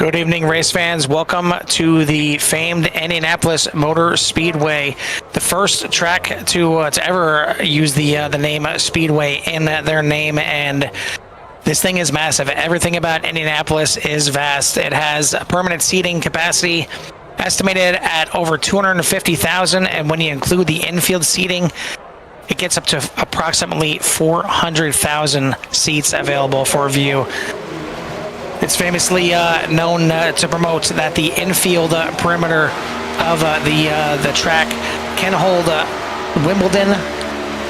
Good evening, race fans. Welcome to the famed Indianapolis Motor Speedway, the first track to ever use the name Speedway in their name. And this thing is massive. Everything about Indianapolis is vast. It has a permanent seating capacity estimated at over 250,000, and when you include the infield seating, it gets up to approximately 400,000 seats available for view. It's famously known to promote that the infield perimeter of the track can hold Wimbledon,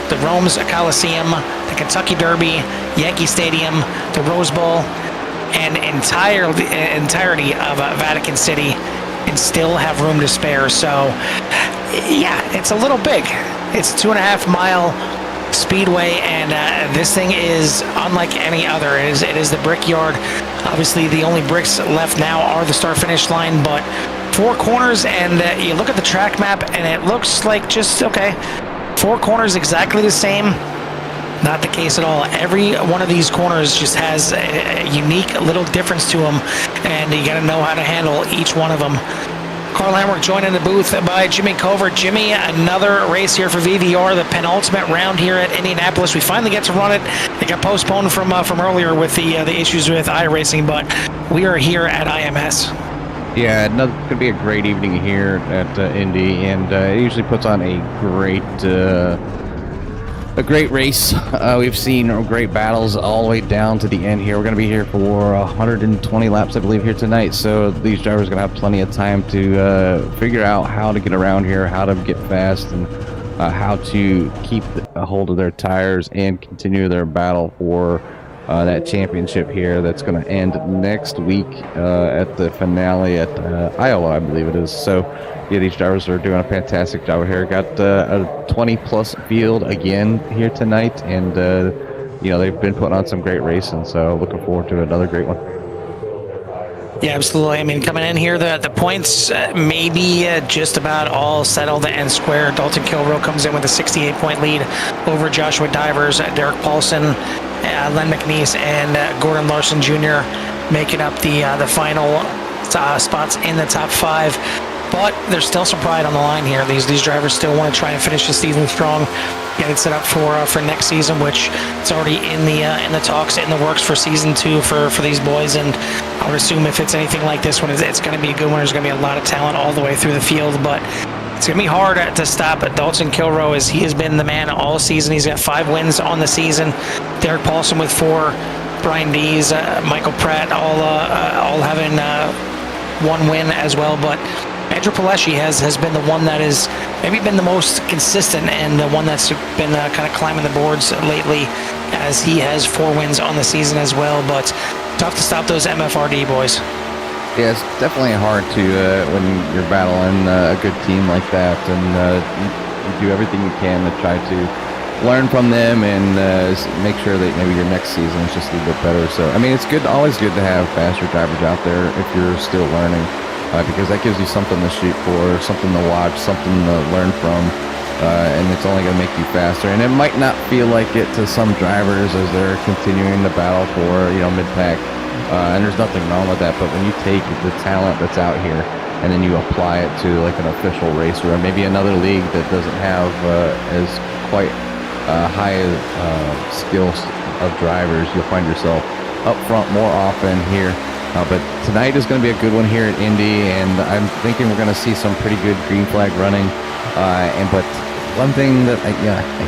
the Rome's Coliseum, the Kentucky Derby, Yankee Stadium, the Rose Bowl, and entirety of Vatican City, and still have room to spare. So, yeah, it's a little big. It's a 2.5-mile speedway, and this thing is unlike any other. It is the Brickyard. Obviously, the only bricks left now are the start-finish line, but 4 corners, and you look at the track map, and it looks like just, okay, 4 corners exactly the same. Not the case at all. Every one of these corners just has a unique little difference to them, and you got to know how to handle each one of them. Carl Hamrick joined in the booth by Jimmy Covert. Jimmy, another race here for VVR, the penultimate round here at Indianapolis. We finally get to run it. It got postponed from earlier with the issues with iRacing, but we are here at IMS. Yeah, it's going to be a great evening here at Indy, and it usually puts on a great race. We've seen great battles all the way down to the end here. We're going to be here for 120 laps, I believe, here tonight. So these drivers are going to have plenty of time to figure out how to get around here, how to get fast, and how to keep a hold of their tires and continue their battle for that championship here that's going to end next week at the finale at Iowa, I believe it is. So yeah, these drivers are doing a fantastic job here. Got a 20-plus field again here tonight, and they've been putting on some great racing. So looking forward to another great one. Yeah, absolutely. I mean, coming in here, the points may be just about all settled and square. Dalton Kilroe comes in with a 68-point lead over Joshua Divers, Derek Paulson, Len McNeese, and Gordon Larson Jr. making up the final spots in the top 5. But there's still some pride on the line here. These drivers still want to try and finish the season strong, get it set up for next season, which it's already in the talks, in the works for season 2 for these boys. And I would assume if it's anything like this one, it's going to be a good one. There's going to be a lot of talent all the way through the field, but it's going to be hard to stop Dalton Kilroe, as he has been the man all season. He's got 5 wins on the season. Derek Paulson with 4, Brian Dees, Michael Pratt, all having 1 win as well. But Andrew Paleschi has been the one that has maybe been the most consistent, and the one that's been kind of climbing the boards lately, as he has 4 wins on the season as well. But tough to stop those MFRD boys. Yeah, it's definitely hard to when you're battling a good team like that, and you do everything you can to try to learn from them and make sure that maybe your next season is just a little bit better. So, I mean, it's always good to have faster drivers out there if you're still learning. Because that gives you something to shoot for, something to watch, something to learn from, and it's only going to make you faster. And it might not feel like it to some drivers as they're continuing the battle for, mid-pack, and there's nothing wrong with that. But when you take the talent that's out here and then you apply it to like an official racer or maybe another league that doesn't have as quite high skills of drivers, you'll find yourself up front more often here. But tonight is going to be a good one here at Indy, and I'm thinking we're going to see some pretty good green flag running. But one thing that I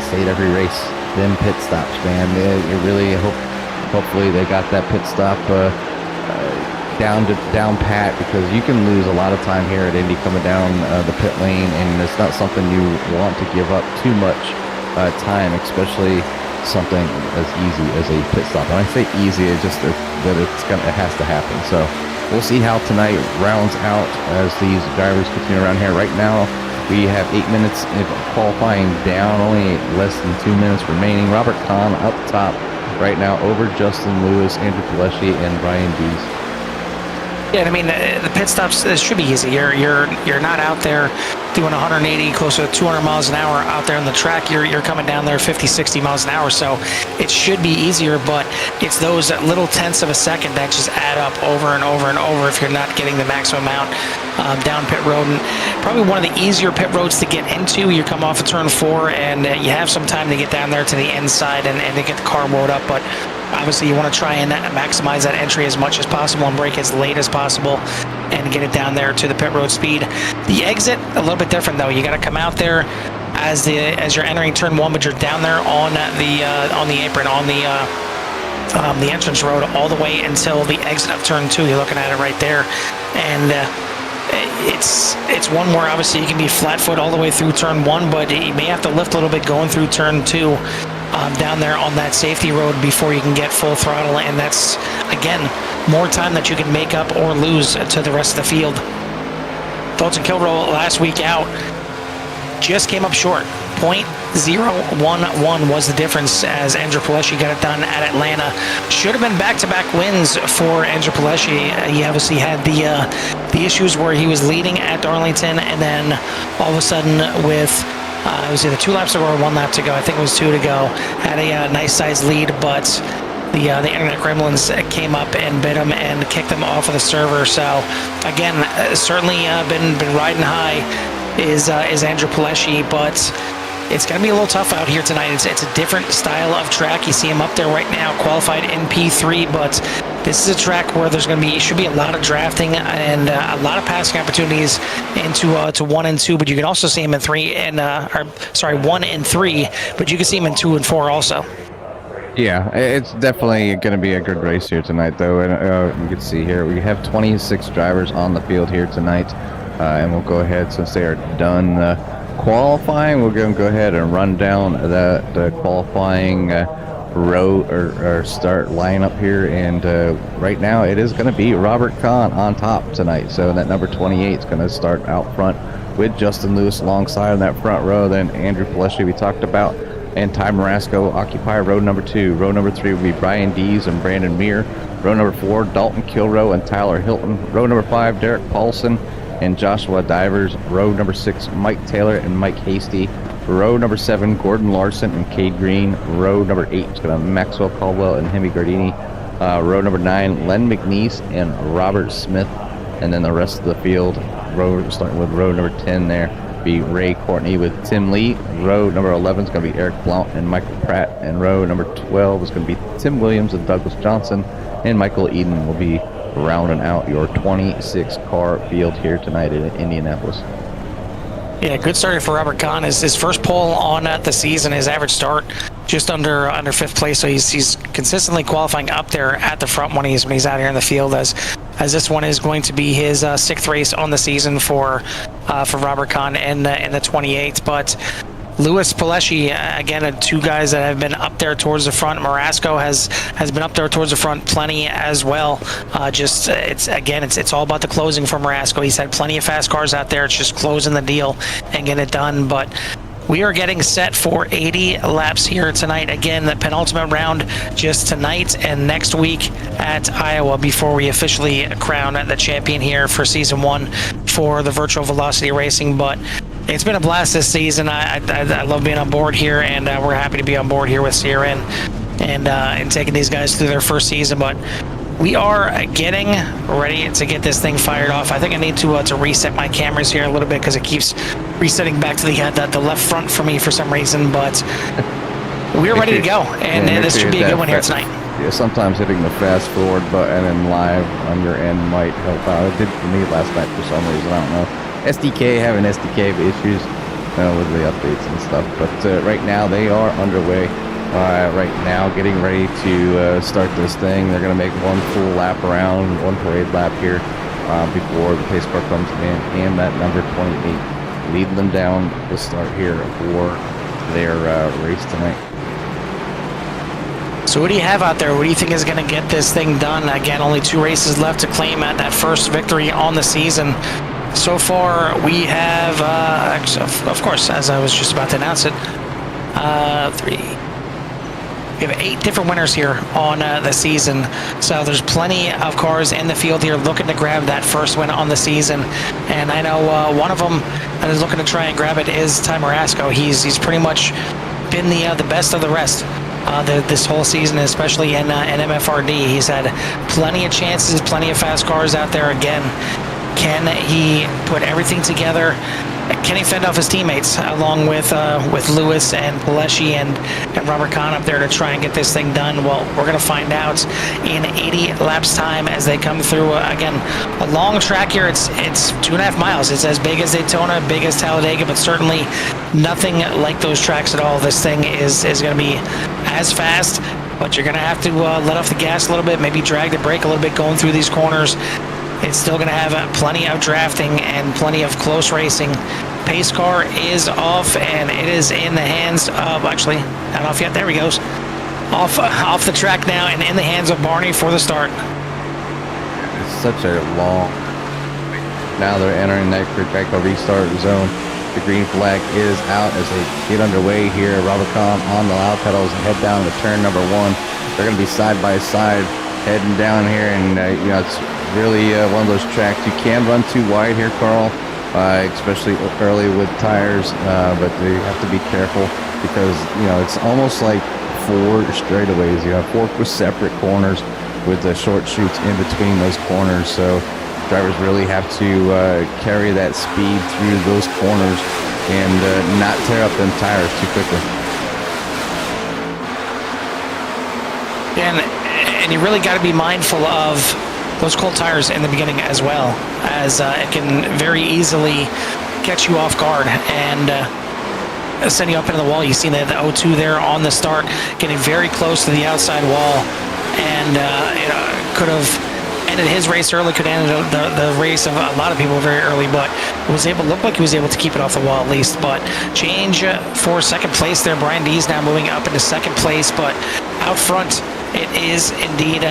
say at every race, them pit stops, man. You really hopefully they got that pit stop down pat, because you can lose a lot of time here at Indy coming down the pit lane, and it's not something you want to give up too much time, especially something as easy as a pit stop. And I say easy, it's just that it has to happen. So we'll see how tonight rounds out as these drivers continue around here. Right now we have 8 minutes of qualifying down, only less than 2 minutes remaining. Robert Kahn up top right now over Justin Lewis, Andrew Paleschi, and Brian Dees. Yeah, I mean, the pit stops, this should be easy. You're not out there doing 180, close to 200 miles an hour out there on the track, you're coming down there 50, 60 miles an hour. So it should be easier, but it's those little tenths of a second that just add up over and over and over if you're not getting the maximum amount down pit road. And probably one of the easier pit roads to get into. You come off of turn 4 and you have some time to get down there to the inside and to get the car woed up, but obviously you want to try and maximize that entry as much as possible and brake as late as possible and get it down there to the pit road speed. The exit, a little bit different though. You got to come out there as you're entering turn 1, but you're down there on the apron, on the entrance road all the way until the exit of turn 2. You're looking at it right there, and it's one where obviously you can be flat foot all the way through turn 1, but you may have to lift a little bit going through turn 2 down there on that safety road before you can get full throttle, and that's again more time that you can make up or lose to the rest of the field. Dalton Kilrow last week out just came up short. 0.011 was the difference as Andrew Palesci got it done at Atlanta. Should have been back-to-back wins for Andrew Palesci. He obviously had the issues where he was leading at Darlington, and then all of a sudden with it was either 2 laps to go or 1 lap to go. I think it was 2 to go. Had a nice sized lead, but the internet gremlins came up and bit him and kicked him off of the server. So again, certainly been riding high is Andrew Palesci, but it's going to be a little tough out here tonight. It's a different style of track. You see him up there right now, qualified in P3, but this is a track where there's going to be, should be a lot of drafting and a lot of passing opportunities into to 1 and 2, but you can also see him in 3 and 1 and 3, but you can see him in 2 and 4 also. Yeah, it's definitely going to be a good race here tonight, though. And you can see here we have 26 drivers on the field here tonight, and we'll go ahead, since they are done qualifying, we're going to go ahead and run down the qualifying row or start lineup here. And right now it is going to be Robert Kahn on top tonight. So that number 28 is going to start out front with Justin Lewis alongside in that front row. Then Andrew Palesci we talked about, and Ty Marasco occupy row number 2. Row number 3 will be Brian Dees and Brandon Meir. Row number 4, Dalton Kilrow and Tyler Hilton. Row number 5, Derek Paulson and Joshua Divers. Row number 6, Mike Taylor and Mike Hasty. Row number 7, Gordon Larson and Cade Green. Row number 8 is going to Maxwell Caldwell and Hemi Gardini. Row number 9, Len McNeese and Robert Smith. And then the rest of the field, starting with row number 10 there, be Ray Courtney with Tim Lee. Row number 11 is going to be Eric Blount and Michael Pratt. And row number 12 is going to be Tim Williams and Douglas Johnson. And Michael Eden will be rounding out your 26 car field here tonight in Indianapolis. Yeah, good start for Robert Kahn. His first pole on the season. His average start just under 5th place, so he's consistently qualifying up there at the front when he's out here in the field, as this one is going to be his 6th race on the season for Robert Kahn in the 28th. But Lewis, Palesci, again, 2 guys that have been up there towards the front. Marasco has been up there towards the front plenty as well. It's all about the closing for Marasco. He's had plenty of fast cars out there. It's just closing the deal and getting it done. But we are getting set for 80 laps here tonight. Again, the penultimate round just tonight and next week at Iowa before we officially crown the champion here for Season 1 for the Virtual Velocity Racing. But it's been a blast this season. I love being on board here, and we're happy to be on board here with CRN and taking these guys through their first season. But we are getting ready to get this thing fired off. I think I need to reset my cameras here a little bit because it keeps resetting back to the left front for me for some reason. But we're ready to go, and this should be a good one here tonight. Yeah, sometimes hitting the fast forward button and live on your end might help out. It did for me last night for some reason. I don't know. SDK having SDK issues with the updates and stuff, but right now they are underway. Right now, getting ready to start this thing. They're going to make one full lap around, one parade lap here before the pace car comes in, and that number 28 leading them down the start here for their race tonight. So what do you have out there? What do you think is going to get this thing done? Again, only 2 races left to claim at that first victory on the season. So far, we have, of course, as I was just about to announce it, We have 8 different winners here on the season, so there's plenty of cars in the field here looking to grab that first win on the season. And I know one of them that is looking to try and grab it is Ty Marasco. He's pretty much been the best of the rest this whole season, especially in MFRD. He's had plenty of chances, plenty of fast cars out there. Again, can he put everything together? Can he fend off his teammates along with Lewis and Pelesci and Robert Kahn up there to try and get this thing done? Well, we're going to find out in 80 laps time as they come through. Again, a long track here. It's 2.5 miles. It's as big as Daytona, big as Talladega, but certainly nothing like those tracks at all. This thing is going to be as fast, but you're going to have to let off the gas a little bit, maybe drag the brake a little bit going through these corners. It's still going to have plenty of drafting and plenty of close racing. Pace car is off, and it is in the hands of, actually, not off yet, there he goes. Off the track now and in the hands of Barney for the start. It's such a long... Now they're entering that critical restart zone. The green flag is out as they get underway here. Robert Kahn on the loud pedals and head down to turn number 1. They're going to be side by side heading down here, and it's really one of those tracks you can run too wide here, Carl, especially early with tires, but you have to be careful because it's almost like 4 straightaways. You have 4 separate corners with the short chutes in between those corners, so drivers really have to carry that speed through those corners and not tear up them tires too quickly. And you really got to be mindful of those cold tires in the beginning as well, as it can very easily catch you off guard and send you up into the wall. You see the O2 there on the start, getting very close to the outside wall, and could have ended his race early, could have ended the race of a lot of people very early, but looked like he was able to keep it off the wall at least. But change for second place there. Brian Dees now moving up into second place, but out front it is indeed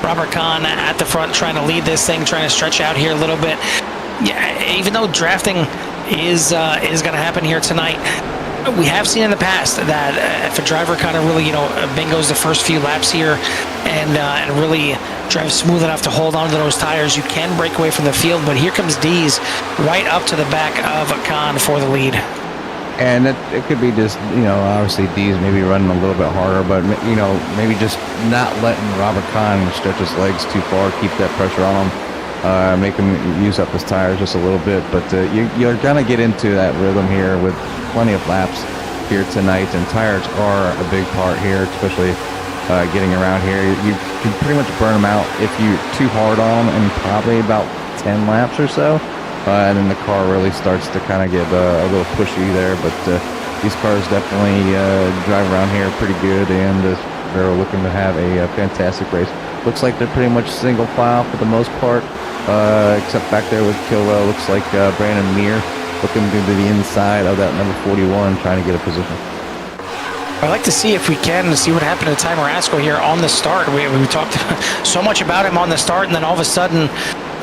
Robert Kahn at the front, trying to lead this thing, trying to stretch out here a little bit. Yeah, even though drafting is going to happen here tonight, we have seen in the past that if a driver kind of really bingos the first few laps here and really drives smooth enough to hold on to those tires, you can break away from the field. But here comes Dees right up to the back of Kahn for the lead. And it could be just, obviously Dees maybe running a little bit harder, but, maybe just not letting Robert Kahn stretch his legs too far, keep that pressure on him, make him use up his tires just a little bit. But you're going to get into that rhythm here with plenty of laps here tonight, and tires are a big part here, especially getting around here. You can pretty much burn them out if you're too hard on them in probably about 10 laps or so. And then the car really starts to kind of get a little pushy there, but these cars definitely drive around here pretty good, and they're looking to have a fantastic race. Looks like they're pretty much single file for the most part, except back there with Kilwell. Looks like Brandon Meir looking to the inside of that number 41, trying to get a position. I'd like to see if we can see what happened to Ty Marasco here on the start. We talked so much about him on the start, and then all of a sudden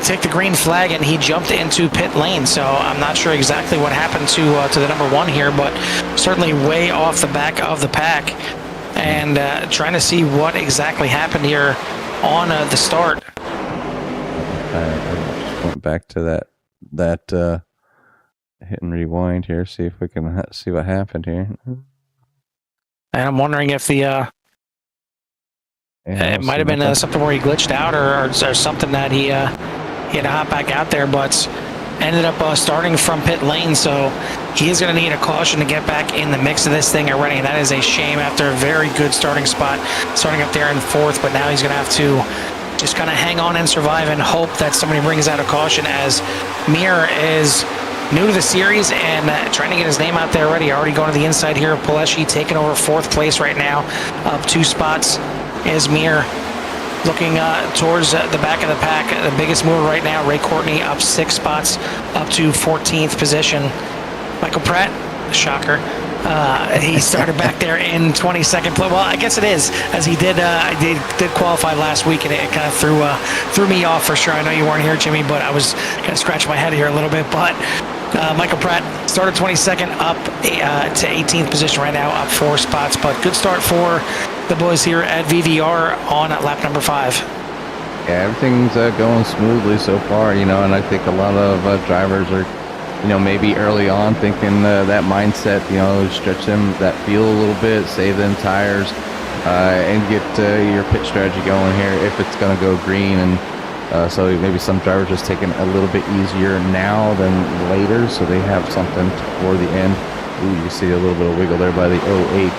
take the green flag and he jumped into pit lane. So I'm not sure exactly what happened to the number 1 here, but certainly way off the back of the pack, and trying to see what exactly happened here on the start. I just went back to that hit and rewind here, see if we can see what happened here. And I'm wondering if it might have been something where he glitched out or something that he had to hop back out there, but ended up starting from pit lane. So he is going to need a caution to get back in the mix of this thing already. And that is a shame after a very good starting spot, starting up there in 4th. But now he's going to have to just kind of hang on and survive and hope that somebody brings out a caution, as Mir is new to the series and trying to get his name out there already. Already going to the inside here. Pelesci taking over 4th place right now. Up 2 spots is Mir. Looking towards the back of the pack, the biggest mover right now, Ray Courtney, up 6 spots, up to 14th position. Michael Pratt, shocker, he started back there in 22nd place. Well, I guess it is, as he did qualify last week, and it kind of threw me off for sure. I know you weren't here, Jimmy, but I was kind of scratching my head here a little bit. But Michael Pratt started 22nd, up to 18th position right now, up 4 spots. But good start for the boys here at VVR on lap number 5. Yeah, everything's going smoothly so far, and I think a lot of drivers are, maybe early on thinking that mindset, stretch that field a little bit, save them tires, and get your pit strategy going here if it's going to go green. And so maybe some drivers just taking a little bit easier now than later, so they have something for the end. Ooh, you see a little bit of wiggle there by the 08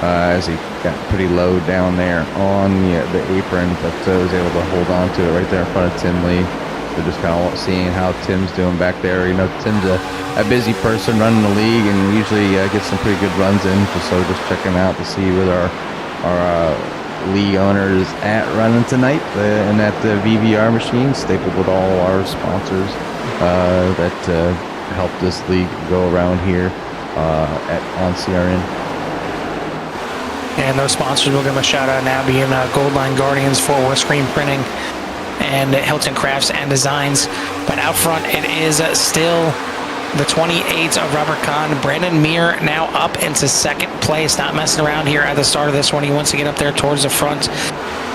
as he got pretty low down there on the apron, but was able to hold on to it right there in front of Tim Lee. We're just kind of seeing how Tim's doing back there. Tim's a busy person running the league and usually gets some pretty good runs in, so just checking out to see where our league owner is at running tonight in that VVR machine, stapled with all our sponsors that help this league go around here on CRN. And those sponsors, we'll give them a shout out now, being Goldline Guardians, Fort Worth Screen Printing, and Hilton Crafts and Designs. But out front, it is still the 28 of Robert Kahn. Brandon Meir now up into second place, not messing around here at the start of this one. He wants to get up there towards the front.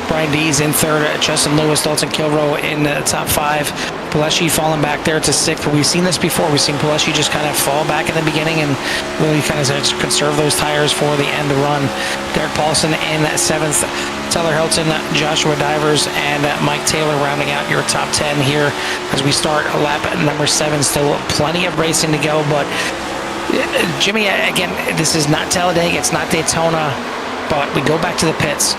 Brian Dees in third, Justin Lewis, Dalton Kilrow in the top 5. Pileshi falling back there to 6th. But we've seen this before. We've seen Pileshi just kind of fall back in the beginning and really kind of conserve those tires for the end of the run. Derek Paulson in 7th. Tyler Hilton, Joshua Divers, and Mike Taylor rounding out your top 10 here as we start lap number 7. Still plenty of racing to go, but Jimmy, again, this is not Talladega, it's not Daytona, but we go back to the pits.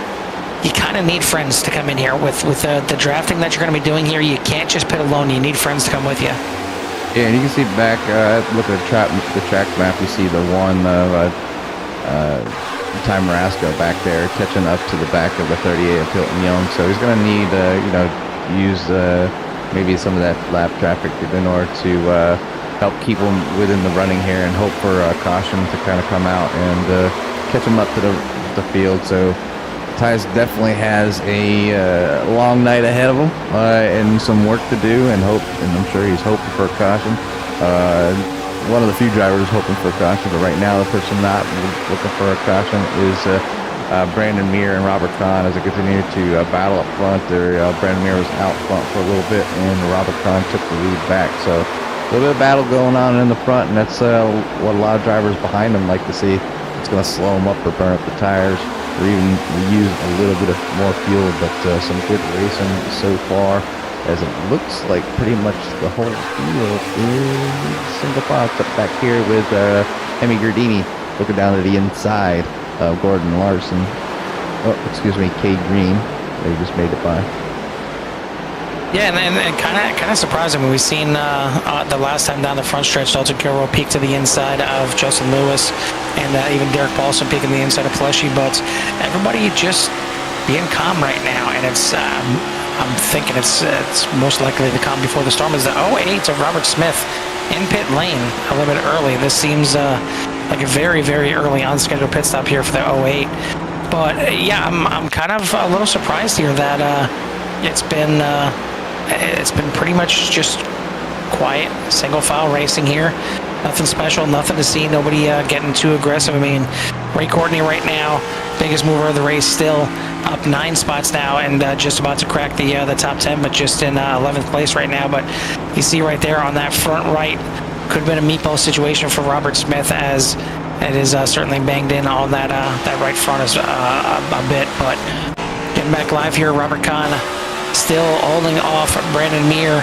You kind of need friends to come in here with the drafting that you're going to be doing here. You can't just pit alone. You need friends to come with you. Yeah, and you can see back, look at the track map, you see the one of Ty Marasco back there catching up to the back of the 38 of Hilton Young. So he's going to need, use maybe some of that lap traffic in order to help keep him within the running here and hope for caution to kind of come out and catch him up to the field. So Ty's definitely has a long night ahead of him and some work to do, and I'm sure he's hoping for a caution. One of the few drivers hoping for a caution, but right now the person not looking for a caution is Brandon Meir and Robert Kahn as they continue to battle up front. Brandon Meir was out front for a little bit, and Robert Kahn took the lead back. So a little bit of battle going on in the front, and that's what a lot of drivers behind them like to see. It's going to slow them up or burn up the tires, or even use a little bit of more fuel, but some good racing so far, as it looks like pretty much the whole field is single file, except back here with Hemi Gardini looking down to the inside of Gordon Larson. Oh, excuse me, Cade Green. They just made it by. Yeah, and kind of surprising. We've seen the last time down the front stretch, Dalton Kilrow peaked to the inside of Justin Lewis, and even Derek Paulson peaking the inside of Pileshi. But everybody just being calm right now, and it's I'm thinking it's most likely the calm before the storm is the 08 of Robert Smith in pit lane a little bit early. This seems like a very, very early on scheduled pit stop here for the 08. But yeah, I'm kind of a little surprised here that it's been pretty much just quiet, single file racing here. Nothing special, nothing to see, nobody getting too aggressive. I mean, Ray Courtney right now, biggest mover of the race, still up 9 spots now and just about to crack the top 10, but just in 11th place right now. But you see right there on that front right, could have been a meatball situation for Robert Smith, as it is certainly banged in on that right front a bit. But getting back live here, Robert Kahn still holding off Brandon Meir,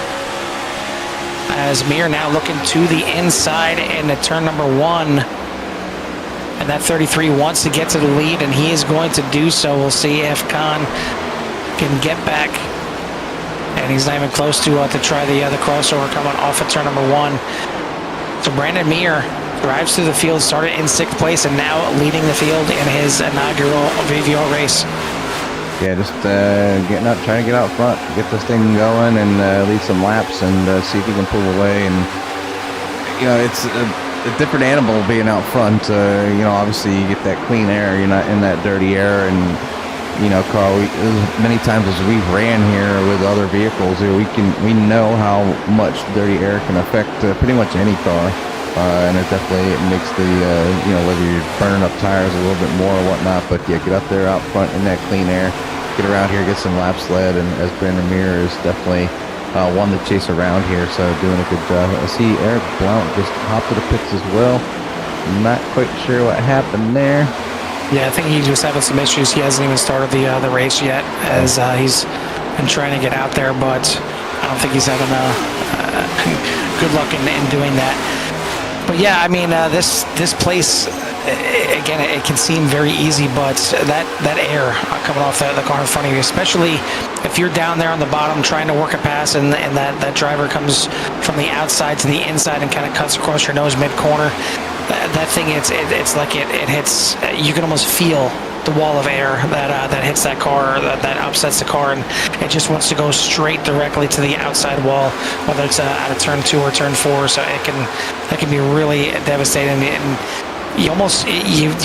as Meir now looking to the inside in the turn number 1. And that 33 wants to get to the lead, and he is going to do so. We'll see if Kahn can get back. And he's not even close to try the crossover coming off of turn number 1. So Brandon Meir drives through the field, started in 6th place, and now leading the field in his inaugural VVR race. Yeah, just trying to get out front, get this thing going, and lead some laps, and see if he can pull away. And it's a different animal being out front. Obviously you get that clean air. You're not in that dirty air, and Carl, as many times as we've ran here with other vehicles, we know how much dirty air can affect pretty much any car, and it definitely makes the whether you're burning up tires a little bit more or whatnot. But yeah, get up there out front in that clean air, get around here, get some laps led, and as Brandon Muir is definitely one to chase around here, so doing a good job. I see Eric Blount just hopped to the pits as well. Not quite sure what happened there. Yeah, I think he's just having some issues. He hasn't even started the race yet, as he's been trying to get out there, but I don't think he's having good luck in doing that. But yeah, I mean, this place, again, it can seem very easy, but that air coming off the car in front of you, especially if you're down there on the bottom trying to work a pass, and that driver comes from the outside to the inside and kind of cuts across your nose mid-corner, that thing, it's like it hits, you can almost feel the wall of air that hits that car, that upsets the car, and it just wants to go straight directly to the outside wall, whether it's out of turn 2 or turn 4. So that can be really devastating, and you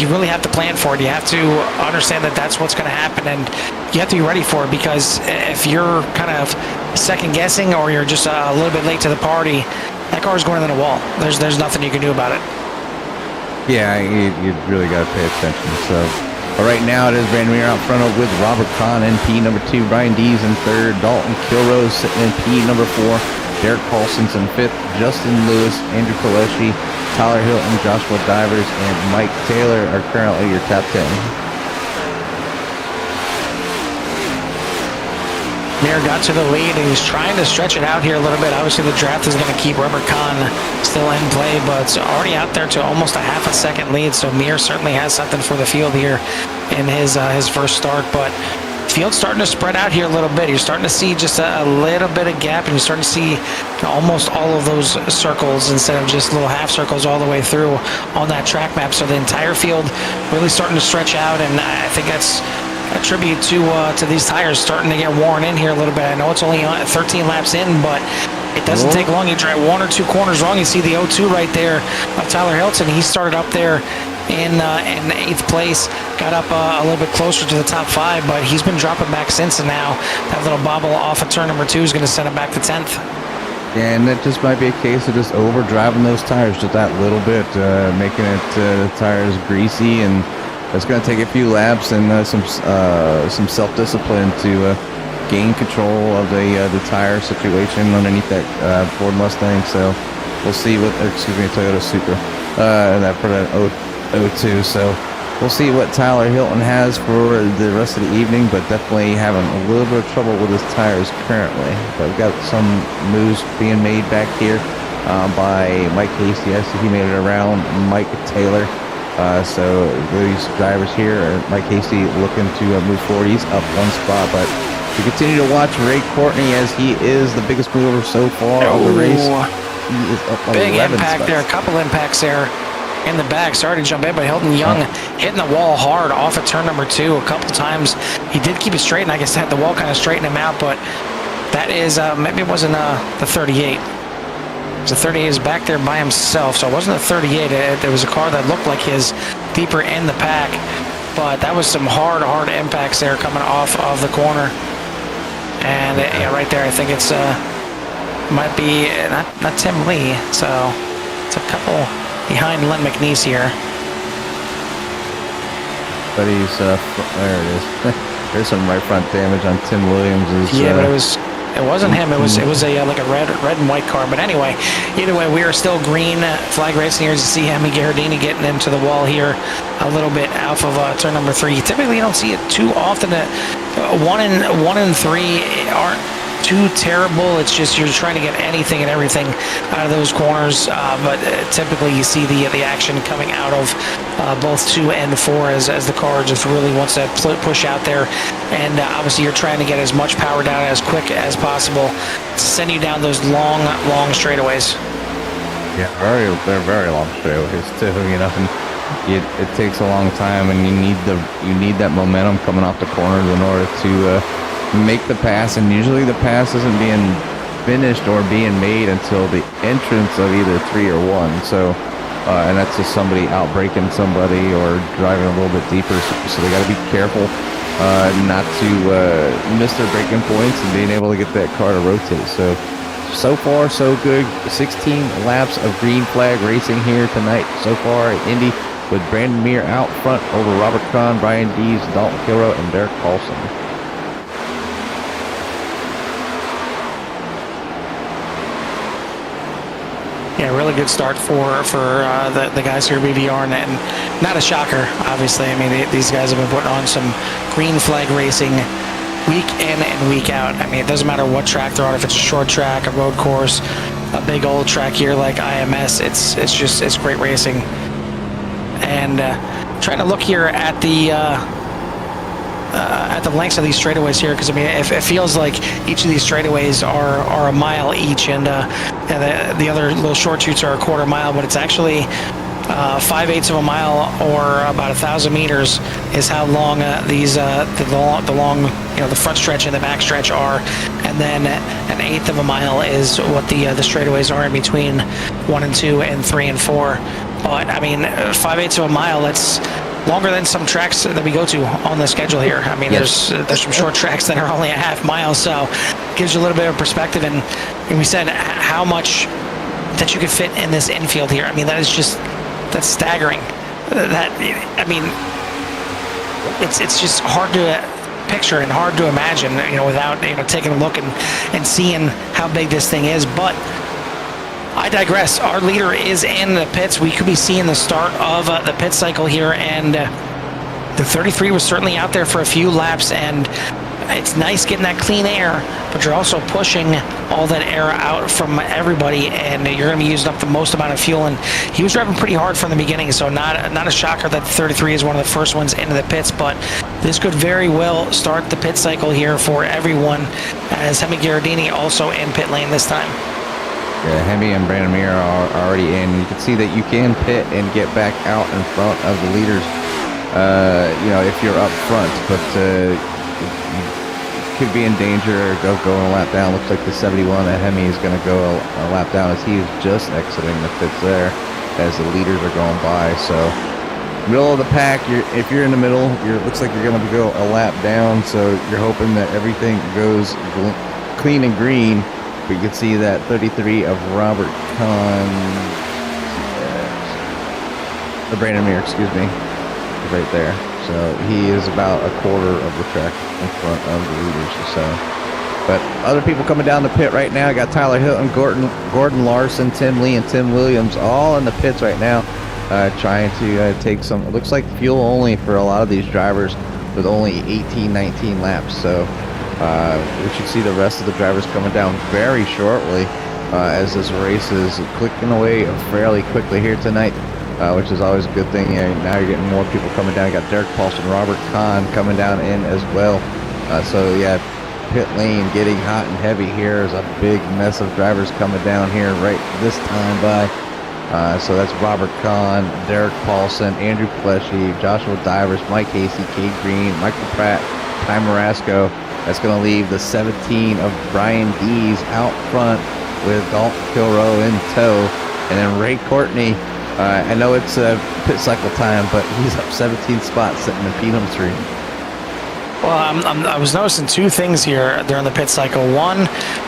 really have to plan for it. You have to understand that that's what's going to happen, and you have to be ready for it, because if you're kind of second guessing, or you're just a little bit late to the party, that car's going into the wall. There's nothing you can do about it. Yeah, you really got to pay attention. So, but right now it is Brandon Muir out front with Robert Kahn in P number 2, Brian Dees in 3rd, Dalton Kilrose sitting in P number 4, Derek Paulson's in 5th, Justin Lewis, Andrew Koleshi, Tyler Hilton, Joshua Divers, and Mike Taylor are currently your top 10. Muir got to the lead, and he's trying to stretch it out here a little bit. Obviously, the draft is going to keep Robert Kahn still in play, but it's already out there to almost a half a second lead. So Muir certainly has something for the field here in his first start. But field's starting to spread out here a little bit. You're starting to see just a little bit of gap, and you're starting to see almost all of those circles instead of just little half circles all the way through on that track map. So the entire field really starting to stretch out, and I think that's a tribute to these tires starting to get worn in here a little bit. I know it's only 13 laps in, but it doesn't take long. You drive 1 or 2 corners wrong, you see the 0-2 right there of Tyler Hilton. He started up there in 8th place, got up a little bit closer to the top 5, but he's been dropping back since, and now that little bobble off of turn number 2 is going to send him back to 10th. Yeah, and it just might be a case of just over driving those tires just that little bit, making the tires greasy, and it's going to take a few laps and some self-discipline to gain control of the tire situation underneath that Ford Mustang. So we'll see Toyota Supra, for that 02. So we'll see what Tyler Hilton has for the rest of the evening, but definitely having a little bit of trouble with his tires currently. But we've got some moves being made back here by Mike Hasty. I see he made it around Mike Taylor. So these drivers here, Mike Hasty looking to move forward. He's up 1 spot, but we continue to watch Ray Courtney, as he is the biggest mover so far of the race. He is up big 11 impact spots. there, a couple impacts there in the back. Sorry to jump in, but Hilton Young hitting the wall hard off of turn number 2 a couple times. He did keep it straight, and I guess the wall kind of straightened him out, but that is, maybe it wasn't the 38. The 38 is back there by himself, so it wasn't a 38. There was a car that looked like his deeper in the pack, but that was some hard impacts there coming off of the corner. And yeah, right there, I think it's might be not Tim Lee, so it's a couple behind Len McNeese here. But he's there it is. There's some right front damage on Tim Williams. Yeah, but it wasn't him. It was a like a red and white car. But anyway, either way, we are still green flag racing here. As you see Hemi Gherardini getting into the wall here a little bit off of turn number 3. Typically, you don't see it too often. 1 and 3 aren't too terrible. It's just you're trying to get anything and everything out of those corners. But typically, you see the action coming out of both 2 and 4 as the car just really wants to push out there. And obviously, you're trying to get as much power down as quick as possible to send you down those long straightaways. Yeah, they're very long straightaways too. And it takes a long time, and you need that momentum coming off the corners in order to make the pass. And usually the pass isn't being finished or being made until the entrance of either 3 or 1. So and that's just somebody out braking somebody or driving a little bit deeper. So they got to be careful not to miss their braking points and being able to get that car to rotate. So far, so good. 16 laps of green flag racing here tonight so far at Indy, with Brandon Meir out front over Robert Kahn, Brian Dees, Dalton Kilrow, and Derek Paulson. Yeah, really good start for the guys here at BVR, and not a shocker, obviously. I mean, these guys have been putting on some green flag racing week in and week out. I mean, it doesn't matter what track they're on, if it's a short track, a road course, a big old track here like IMS. It's great racing. And trying to look here at the lengths of these straightaways here, because I mean, it feels like each of these straightaways are a mile each, and the other little short chutes are a quarter mile, but it's actually 5/8 of a mile, or about 1,000 meters, is how long the long, the front stretch and the back stretch are, and then 1/8 of a mile is what the straightaways are in between 1 and 2 and 3 and 4. But I mean, 5/8 of a mile, that's longer than some tracks that we go to on the schedule here. I mean, yes. there's some short tracks that are only a half mile, so it gives you a little bit of perspective. And we said how much that you could fit in this infield here. I mean, that's staggering. I mean, it's just hard to picture and hard to imagine, without taking a look and seeing how big this thing is. But I digress. Our leader is in the pits. We could be seeing the start of the pit cycle here, and the 33 was certainly out there for a few laps, and it's nice getting that clean air, but you're also pushing all that air out from everybody, and you're going to be using up the most amount of fuel. And he was driving pretty hard from the beginning, so not a shocker that the 33 is one of the first ones into the pits, but this could very well start the pit cycle here for everyone, as Hemi Gherardini also in pit lane this time. Yeah, Hemi and Brandon Meir are already in. You can see that you can pit and get back out in front of the leaders, if you're up front, but you could be in danger of going a lap down. Looks like the 71 at Hemi is going to go a lap down, as he is just exiting the pits there as the leaders are going by. So middle of the pack, if you're in the middle, looks like you're going to go a lap down, so you're hoping that everything goes clean and green. But you can see that 33 of Robert Kahn, the Brandon Meir, excuse me, right there. So he is about a quarter of the track in front of the leaders. So, but other people coming down the pit right now. Got Tyler Hilton, Gordon Larson, Tim Lee, and Tim Williams all in the pits right now, trying to take some. It looks like fuel only for a lot of these drivers, with only 18, 19 laps. So we should see the rest of the drivers coming down very shortly, as this race is clicking away fairly quickly here tonight, which is always a good thing. Now you're getting more people coming down. You got Derek Paulson, Robert Kahn coming down in as well. So yeah, pit lane getting hot and heavy here. There's a big mess of drivers coming down here right this time by. So that's Robert Kahn, Derek Paulson, Andrew Pleshy, Joshua Divers, Mike Hasey, Cade Green, Michael Pratt, Ty Marasco. That's going to leave the 17 of Brian Dees out front with Dalton Kilrow in tow. And then Ray Courtney, I know it's pit cycle time, but he's up 17 spots sitting in P 3. Well, I was noticing two things here during the pit cycle. One,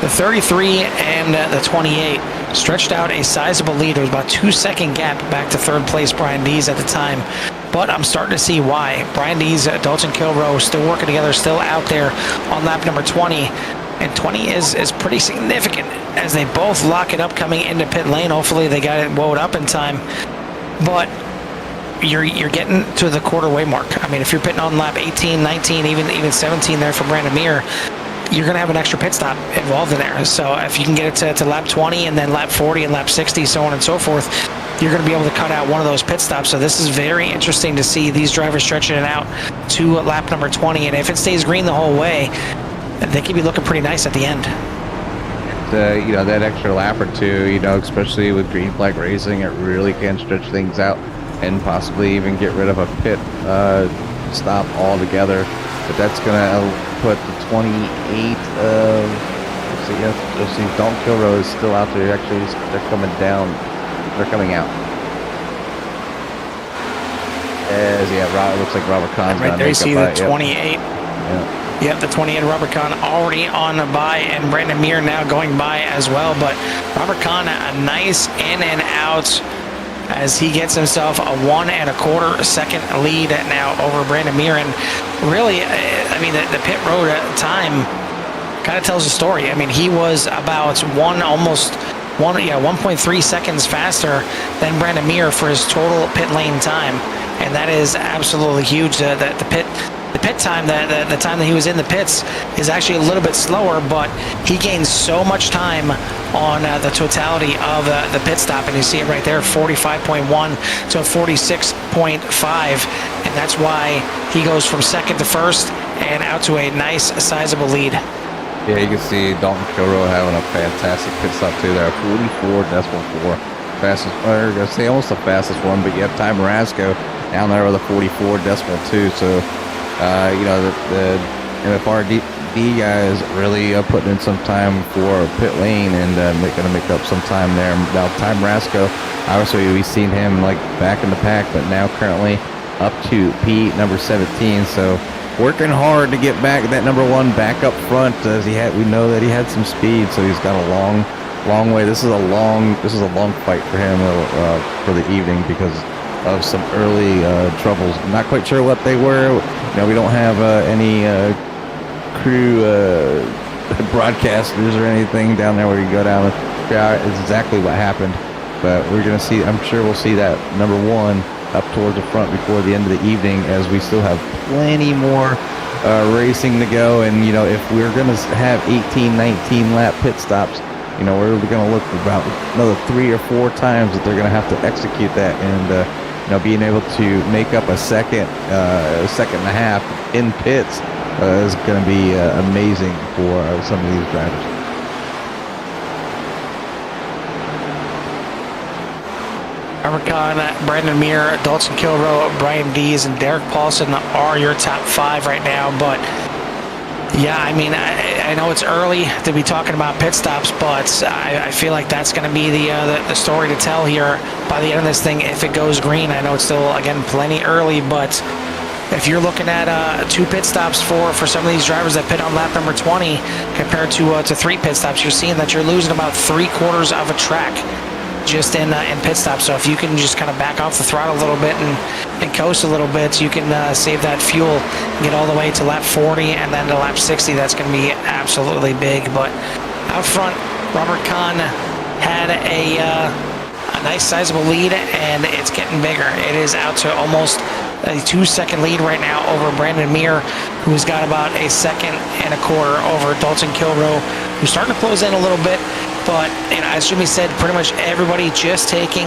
the 33 and the 28 stretched out a sizable lead. There was about a 2-second gap back to third place Brian Dees at the time. But I'm starting to see why. Brian Dees, Dalton Kilrow still working together, still out there on lap number 20. And 20 is pretty significant as they both lock it up coming into pit lane. Hopefully they got it woed up in time. But you're getting to the quarter way mark. I mean, if you're pitting on lap 18, 19, even 17 there for Brandon Meir, you're going to have an extra pit stop involved in there. So if you can get it to lap 20 and then lap 40 and lap 60, so on and so forth, you're going to be able to cut out one of those pit stops. So this is very interesting to see these drivers stretching it out to lap number 20. And if it stays green the whole way, they could be looking pretty nice at the end. That extra lap or two, especially with green flag racing, it really can stretch things out and possibly even get rid of a pit stop altogether. But that's going to put the 28 of, let's see, Dalton Kilrow is still out there. Actually, they're coming down. They're coming out. It looks like Robert Kahn's right there. You see the 28. Yeah. Yep, the 28 Robert Kahn already on by, and Brandon Muir now going by as well. But Robert Kahn, a nice in and out as he gets himself a 1 1/4 second lead now over Brandon Muir. And really, I mean, the pit road time kind of tells a story. I mean, he was about 1.3 seconds faster than Brandon Muir for his total pit lane time, and that is absolutely huge. The pit time, the time that he was in the pits, is actually a little bit slower, but he gains so much time on the totality of the pit stop, and you see it right there, 45.1 to 46.5, and that's why he goes from second to first and out to a nice sizable lead. Yeah, you can see Dalton Kilroy having a fantastic pit stop too there, 44.4. Fastest, or I say almost the fastest one, but you have Ty Marasco down there with a 44.2. So, you know, the MFRD guys really putting in some time for pit lane and going to make up some time there. Now, Ty Marasco, obviously we've seen him like back in the pack, but now currently up to P number 17. So, working hard to get back that number 1 back up front, as we know that he had some speed, so he's got a long way. This is a long fight for him for the evening because of some early troubles. I'm not quite sure what they were. You know, we don't have any crew broadcasters or anything down there where you go down and figure out exactly what happened, but we're gonna see. I'm sure we'll see that number 1 up towards the front before the end of the evening, as we still have plenty more racing to go. And you know, if we're gonna have 18, 19 lap pit stops, you know, we're gonna look about another 3 or 4 times that they're gonna have to execute that, and you know, being able to make up a second and a half in pits is gonna be amazing for some of these drivers. Robert Kahn, Brandon Muir, Dalton Kilroy, Brian Dees, and Derek Paulson are your top 5 right now. But yeah, I mean, I know it's early to be talking about pit stops, but I feel like that's going to be the story to tell here by the end of this thing if it goes green. I know it's still, again, plenty early, but if you're looking at 2 pit stops for some of these drivers that pit on lap number 20 compared to 3 pit stops, you're seeing that you're losing about 3/4 of a track just in pit stops. So if you can just kind of back off the throttle a little bit and coast a little bit, you can save that fuel and get all the way to lap 40 and then to lap 60. That's going to be absolutely big. But out front, Robert Kahn had a nice sizable lead, and it's getting bigger. It is out to almost a 2-second lead right now over Brandon Muir, who's got about a 1.25 seconds over Dalton Kilroy, who's starting to close in a little bit. But you know, as Jimmy said, pretty much everybody just taking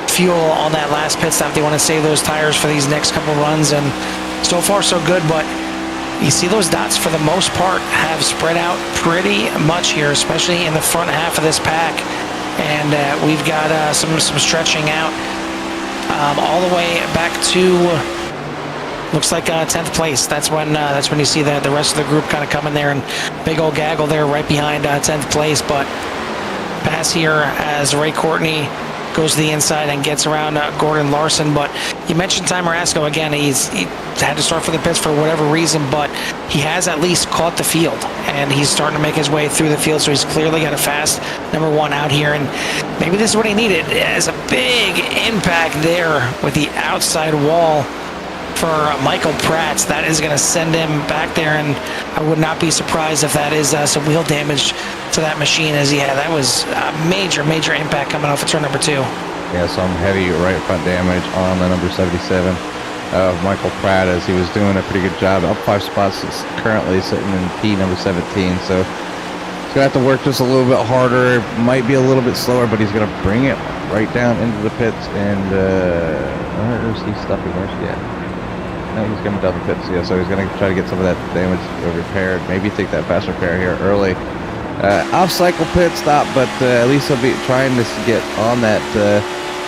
fuel on that last pit stop. They want to save those tires for these next couple runs, and so far so good. But you see those dots, for the most part, have spread out pretty much here, especially in the front half of this pack. And we've got some stretching out all the way back to looks like 10th place. That's when you see the rest of the group kind of coming there, and big old gaggle there right behind 10th place. But pass here as Ray Courtney goes to the inside and gets around Gordon Larson. But you mentioned Ty Marasco again. He had to start for the pits for whatever reason, but he has at least caught the field, and he's starting to make his way through the field. So he's clearly got a fast number 1 out here, and maybe this is what he needed. As a big impact there with the outside wall for Michael Pratt. That is going to send him back there, and I would not be surprised if that is some wheel damage to that machine, as that was a major impact coming off of turn number 2. Yeah, some heavy right front damage on the number 77 of Michael Pratt, as he was doing a pretty good job. Up 5 spots, is currently sitting in P number 17, so he's going to have to work just a little bit harder. Might be a little bit slower, but he's going to bring it right down into the pits. And where's he stuffing? Where's he at? No, he's going to double pits, yeah, so he's going to try to get some of that damage repaired. Maybe take that fast repair here early. Off-cycle pit stop, but at least he'll be trying to get on that,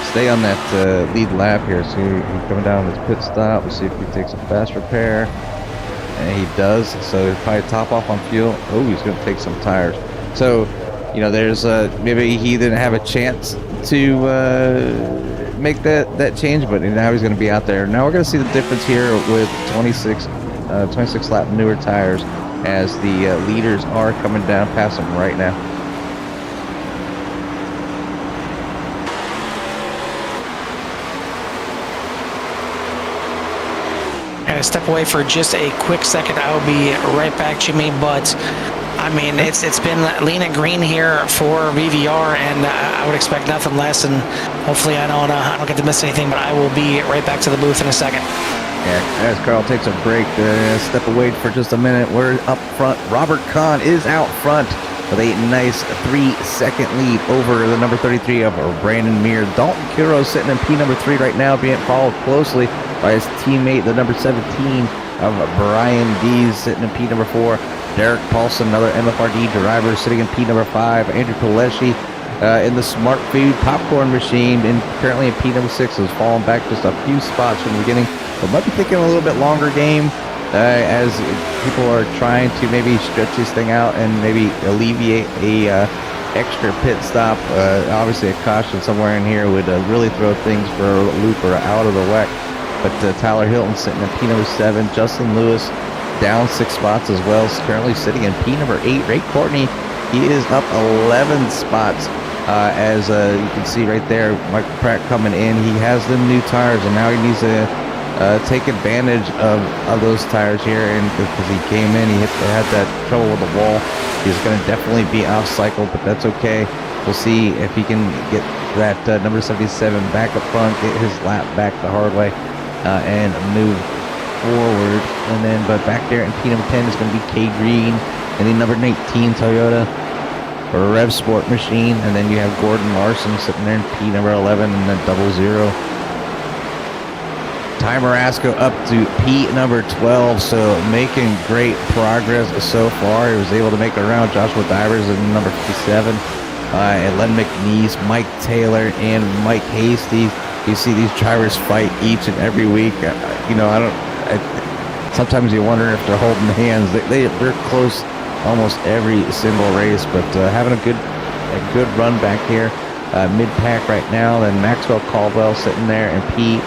stay on that lead lap here. So he's coming down this pit stop. We'll see if he takes a fast repair. And he does, so he'll probably top off on fuel. Oh, he's going to take some tires. So, you know, there's maybe he didn't have a chance to make that change, but now he's going to be out there. Now we're going to see the difference here with 26 26 lap newer tires as the leaders are coming down past them right now. And step away for just a quick second. I will be right back, Jimmy. But I mean, it's been lean and green here for VVR, and I would expect nothing less. And hopefully, I don't get to miss anything. But I will be right back to the booth in a second. Yeah, as Carl takes a break, step away for just a minute. We're up front. Robert Kahn is out front with a nice 3-second lead over the number 33 of Brandon Meir. Dalton Kiro sitting in P number 3 right now, being followed closely by his teammate, the number 17 of Brian Dees, sitting in P number 4. Derek Paulson, another MFRD driver, sitting in P number 5. Andrew Pileshi in the Smart Food Popcorn Machine, and currently in P number 6, is falling back just a few spots from the beginning. But might be thinking a little bit longer game as people are trying to maybe stretch this thing out and maybe alleviate a extra pit stop. Obviously, a caution somewhere in here would really throw things for a loop or out of the whack. But Tyler Hilton sitting at P number 7. Justin Lewis down 6 spots as well. Is currently sitting in P number 8. Ray Courtney, he is up 11 spots. As you can see right there, Michael Pratt coming in. He has the new tires, and now he needs to take advantage of those tires here. And because he came in, he had that trouble with the wall. He's going to definitely be off cycle, but that's okay. We'll see if he can get that number 77 back up front, get his lap back the hard way, and move forward. And then, but back there in P number 10 is going to be Kay Green, and then number 19 Toyota or Rev Sport Machine. And then you have Gordon Larson sitting there in P number 11 and then 00. Ty Marasco up to P number 12, so making great progress so far. He was able to make it around Joshua Divers in number 57. And Len McNeese, Mike Taylor, and Mike Hasty. You see these drivers fight each and every week. Sometimes you wonder if they're holding hands. They're close almost every single race, but having a good run back here. Mid-pack right now. Then Maxwell Caldwell sitting there in P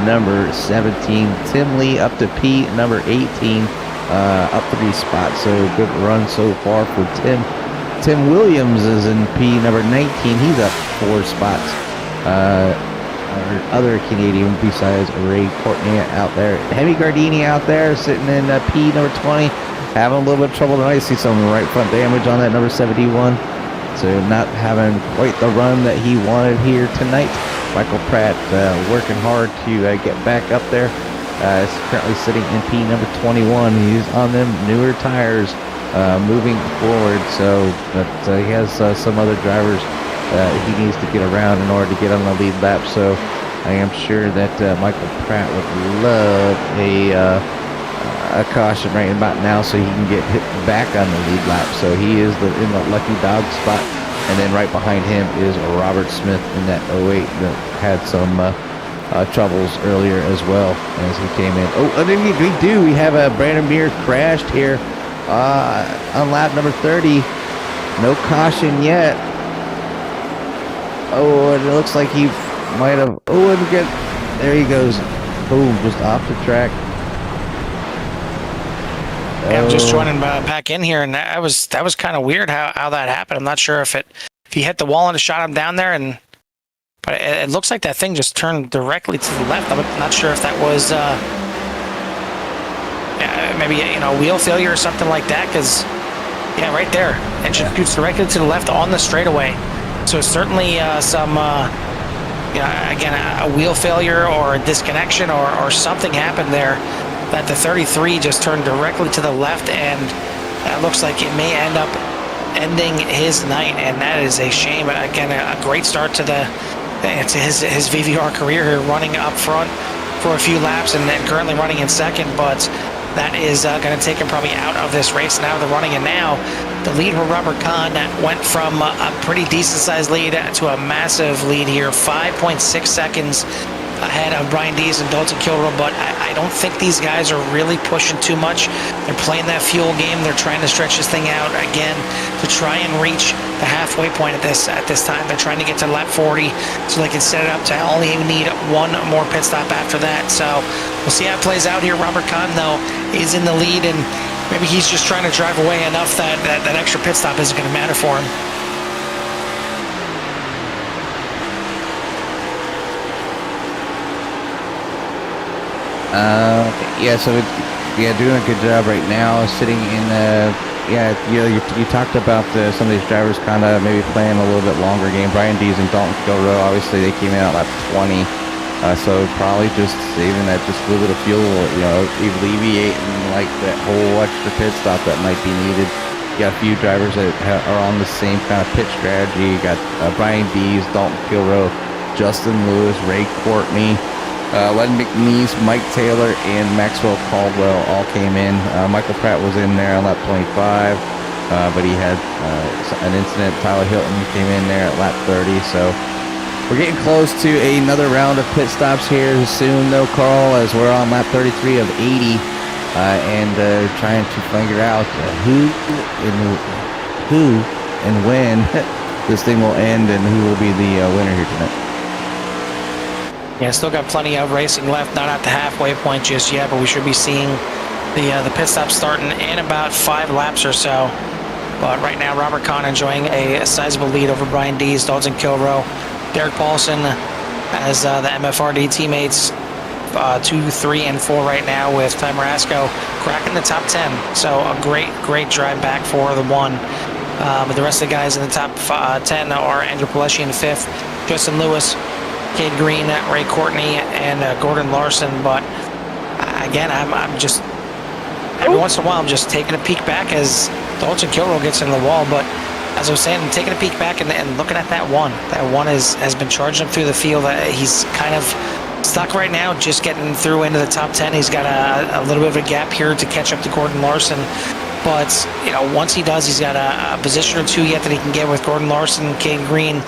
number 17. Tim Lee up to P number 18, up 3 spots. So good run so far for Tim. Tim Williams is in P number 19. He's up 4 spots. Our other Canadian besides Ray Courtney out there. Hemi Gardini out there sitting in P number 20. Having a little bit of trouble tonight. See some right front damage on that number 71. So not having quite the run that he wanted here tonight. Michael Pratt working hard to get back up there. Is currently sitting in P number 21. He's on them newer tires moving forward. So, but he has some other drivers he needs to get around in order to get on the lead lap. So I am sure that Michael Pratt would love a caution right about now so he can get hit back on the lead lap. So he is in the lucky dog spot. And then right behind him is Robert Smith in that 08 that had some troubles earlier as well as he came in. Oh, and then we have a Brandon Meir crashed here on lap number 30. No caution yet. Oh, and it looks like he might have. Oh, and there he goes. Boom, just off the track. Yeah, I'm just joining back in here, and that was kind of weird how that happened. I'm not sure if he hit the wall and it shot him down there, but it looks like that thing just turned directly to the left. I'm not sure if that was maybe wheel failure or something like that. Because right there, it just shoots directly to the left on the straightaway. So certainly some again a wheel failure or a disconnection or something happened there. That the 33 just turned directly to the left, and that looks like it may end up ending his night, and that is a shame. Again, a great start to his VVR career here, running up front for a few laps and then currently running in second, but that is going to take him probably out of this race and out of the running. And now the lead for Robert Kahn went from a pretty decent-sized lead to a massive lead here, 5.6 seconds ahead of Brian Dees and Dalton Kilroy, but I don't think these guys are really pushing too much. They're playing that fuel game. They're trying to stretch this thing out again to try and reach the halfway point at this time. They're trying to get to lap 40 so they can set it up to only need one more pit stop after that. So We'll see how it plays out here. Robert Kahn, though, is in the lead, and maybe he's just trying to drive away enough that that extra pit stop isn't going to matter for him. Yeah, so doing a good job right now, sitting in. You talked about some of these drivers kind of maybe playing a little bit longer game. Brian Dees and Dalton Kilrow, obviously they came in at lap 20, so probably just saving that just a little bit of fuel, alleviating like that whole extra pit stop that might be needed. You got a few drivers that are on the same kind of pit strategy. You got Brian Dees, Dalton Kilrow, Justin Lewis, Ray Courtney, Len McNeese, Mike Taylor, and Maxwell Caldwell all came in. Michael Pratt was in there on lap 25, but he had an incident. Tyler Hilton came in there at lap 30, so we're getting close to another round of pit stops here soon, though, Carl, as we're on lap 33 of 80, and trying to figure out who and when this thing will end and who will be the winner here tonight. Yeah, still got plenty of racing left, not at the halfway point just yet, but we should be seeing the pit stop starting in about 5 laps or so. But right now, Robert Kahn enjoying a sizable lead over Brian Dees, Dalton Kilrow, Derek Paulson as the MFRD teammates 2, 3, and 4 right now, with Ty Marasco cracking the top 10. So a great drive back for the 1. But the rest of the guys in the top 10 are Andrew Pileshi in 5th, Justin Lewis, Cade Green, Ray Courtney, and Gordon Larson. But again, I'm just every once in a while I'm just taking a peek back as Dalton Kilrow gets into the wall. But as I was saying, I'm taking a peek back and looking at that 1. That 1 has been charging him through the field. He's kind of stuck right now, just getting through into the top 10. He's got a little bit of a gap here to catch up to Gordon Larson. But once he does, he's got a position or 2 yet that he can get with Gordon Larson, Cade Green.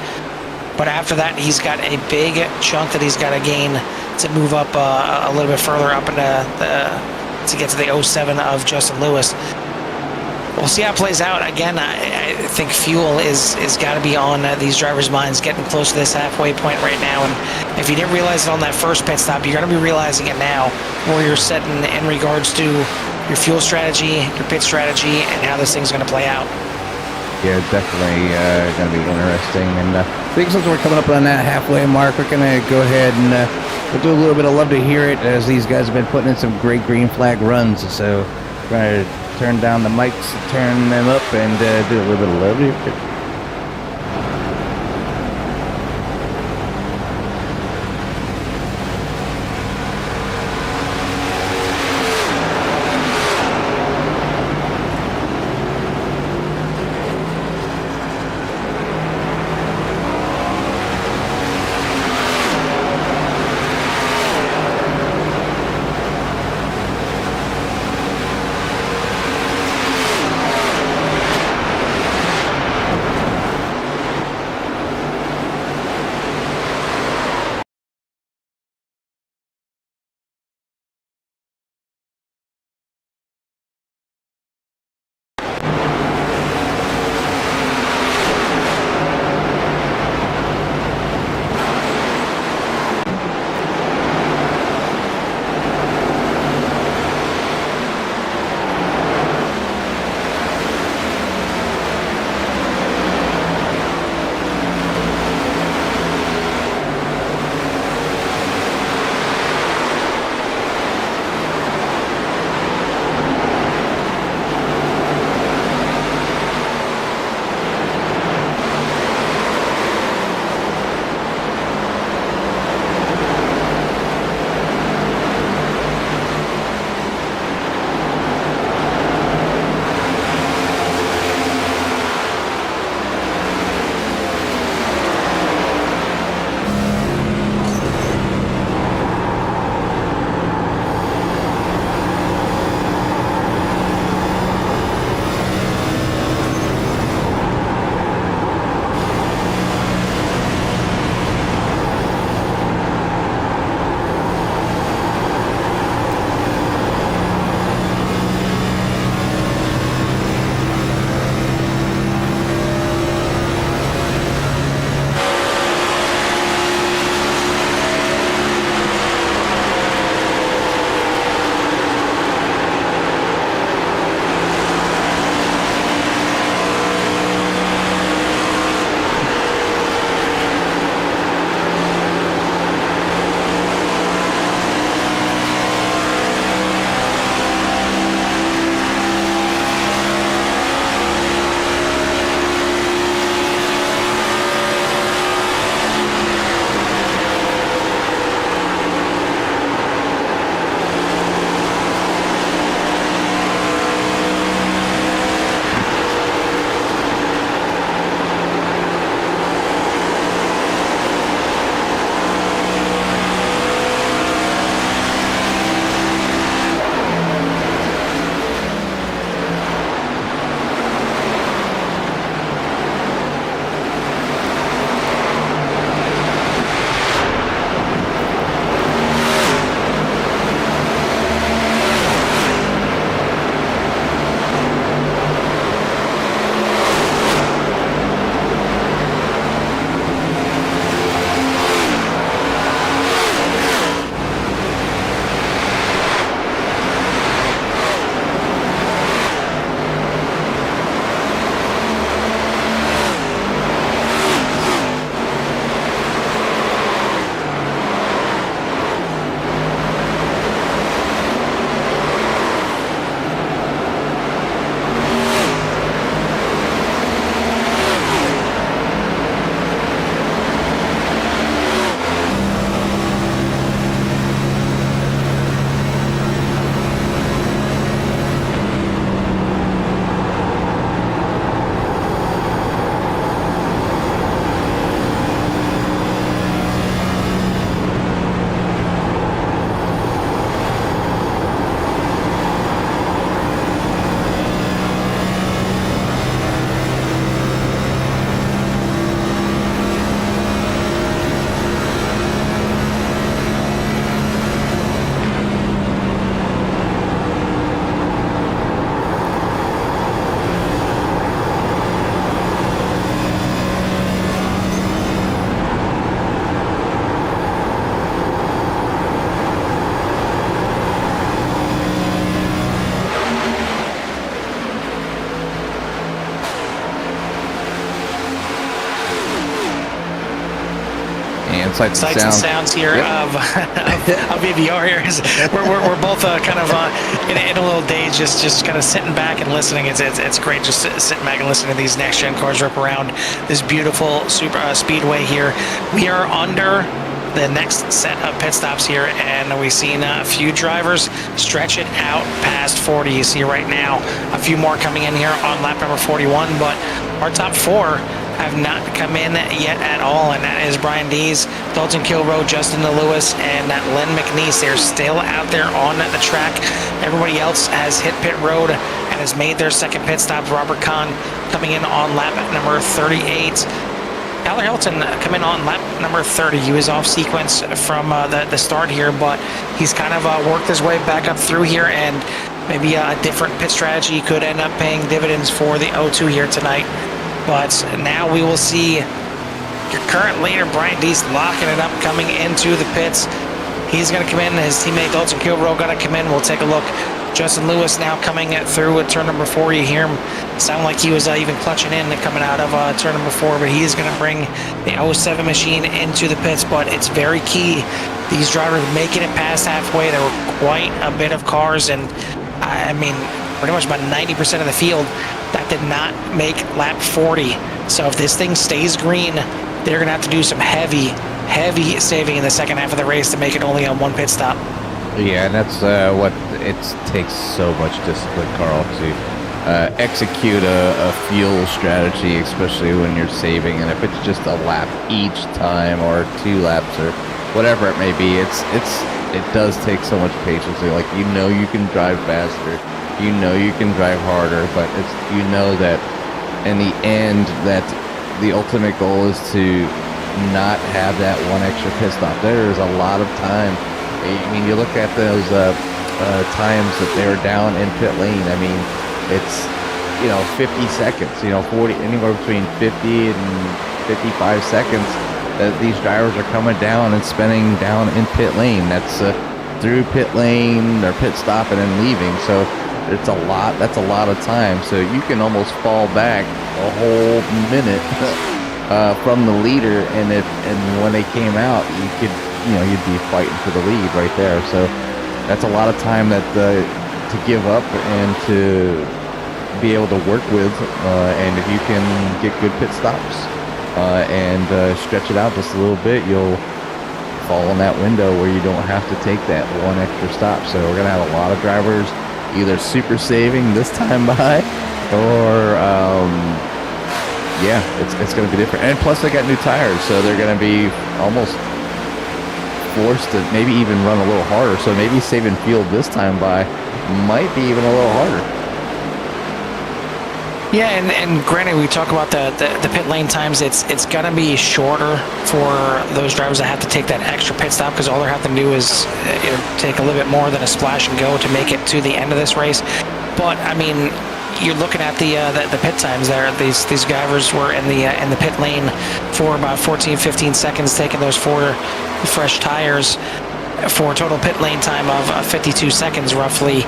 But after that, he's got a big chunk that he's got to gain to move up a little bit further up into to get to the 07 of Justin Lewis. We'll see how it plays out. Again, I think fuel is got to be on these drivers' minds, getting close to this halfway point right now. And if you didn't realize it on that first pit stop, you're going to be realizing it now, where you're setting in regards to your fuel strategy, your pit strategy, and how this thing's going to play out. Yeah, definitely going to be interesting. And I think since we're coming up on that halfway mark, we're going to go ahead and we'll do a little bit of Love to Hear It, as these guys have been putting in some great green flag runs. So we're going to turn down the mics, turn them up, and do a little bit of Love to Hear It. and Sights and and Sounds here of VBR here. We're both kind of in a little daze, just kind of sitting back and listening. It's great just sitting back and listening to these next gen cars rip around this beautiful super speedway here. We are under the next set of pit stops here, and we've seen a few drivers stretch it out past 40. You see right now a few more coming in here on lap number 41, but our top 4 have not come in yet at all, and that is Brian Dees, Dalton Kilroe, Justin Lewis, and Len McNeese. They're still out there on the track. Everybody else has hit pit road and has made their second pit stop. Robert Kahn coming in on lap number 38. Tyler Hilton come in on lap number 30. He was off sequence from the start here, but he's kind of worked his way back up through here, and maybe a different pit strategy could end up paying dividends for the O2 here tonight. But now we will see your current leader, Brian Dees, locking it up, coming into the pits. He's going to come in. His teammate Dalton Kilroe going to come in. We'll take a look. Justin Lewis now coming through at turn number 4. You hear him sound like he was even clutching in and coming out of turn number 4, but he is going to bring the 07 machine into the pits. But it's very key. These drivers making it past halfway. There were quite a bit of cars, and I mean, pretty much about 90% of the field that did not make lap 40. So if this thing stays green, they're going to have to do some heavy saving in the second half of the race to make it only on one pit stop. Yeah, and that's what it takes so much discipline, Carl, to execute a fuel strategy, especially when you're saving. And if it's just a lap each time or 2 laps or whatever it may be, it does take so much patience. Like, you can drive faster, you can drive harder, but that in the end that the ultimate goal is to not have that one extra pit stop. There is a lot of time. I mean, you look at those times that they were down in pit lane. I mean, it's 50 seconds. 40, anywhere between 50 and 55 seconds that these drivers are coming down and spending down in pit lane. That's through pit lane, their pit stop, and then leaving. So it's a lot. That's a lot of time. So you can almost fall back a whole minute from the leader, and when they came out, you'd be fighting for the lead right there. So that's a lot of time that to give up and to be able to work with. And if you can get good pit stops and stretch it out just a little bit, you'll fall in that window where you don't have to take that one extra stop. So we're gonna have a lot of drivers either super saving this time by, or it's going to be different. And plus they got new tires, so they're going to be almost forced to maybe even run a little harder. So maybe saving fuel this time by might be even a little harder. Yeah, and granted, we talk about the pit lane times. It's going to be shorter for those drivers that have to take that extra pit stop, because all they have to do is take a little bit more than a splash and go to make it to the end of this race. But I mean, you're looking at the pit times there. These drivers were in the pit lane for about 14-15 seconds, taking those 4 fresh tires for a total pit lane time of 52 seconds, roughly.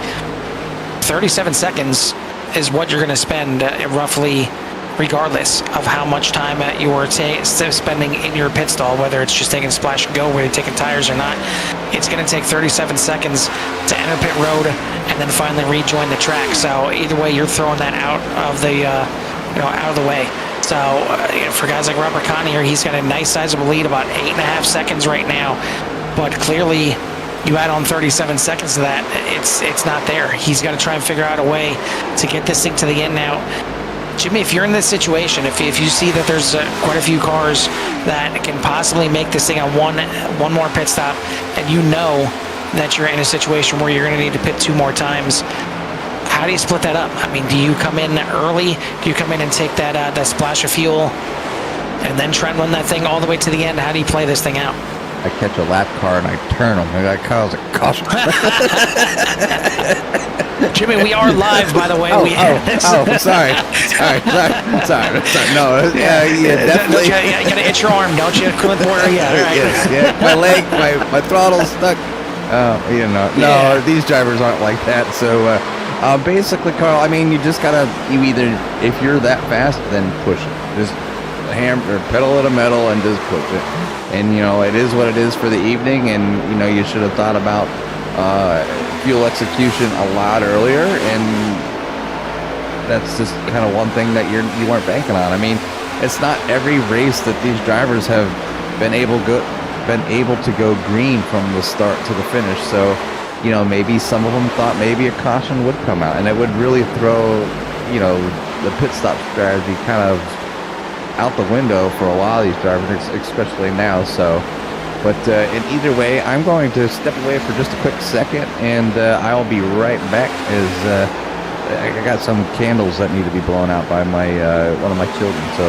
37 seconds is what you're going to spend roughly, regardless of how much time you are spending in your pit stall, whether it's just taking a splash and go, whether you're taking tires or not. It's going to take 37 seconds to enter pit road and then finally rejoin the track. So either way, you're throwing that out of the out of the way. So for guys like Robert Kahn here, he's got a nice sizable lead, about 8.5 seconds right now. But clearly, you add on 37 seconds to that, it's not there. He's got to try and figure out a way to get this thing to the end now. Jimmy, if you're in this situation, if you see that there's quite a few cars that can possibly make this thing on one more pit stop, and you know that you're in a situation where you're going to need to pit 2 more times, how do you split that up? I mean, do you come in early? Do you come in and take that splash of fuel and then try and run that thing all the way to the end? How do you play this thing out? I catch a lap car and I turn them, and that cause a caution. Jimmy, we are live, by the way. Sorry. No, definitely. You gotta hit your arm, don't you? Coolant water, yeah. Right. Yes, my leg, my throttle's stuck. No, these drivers aren't like that. So basically, Carl, I mean, you just gotta, if you're that fast, then push it. Just hammer or pedal to the metal and just push it. And it is what it is for the evening. And you should have thought about fuel execution a lot earlier. And that's just kind of one thing that you weren't banking on. I mean, it's not every race that these drivers have been able to go green from the start to the finish. So maybe some of them thought maybe a caution would come out, and it would really throw the pit stop strategy kind of out the window for a lot of these drivers, especially now. So, but in either way, I'm going to step away for just a quick second, and I'll be right back. As I got some candles that need to be blown out by one of my children, so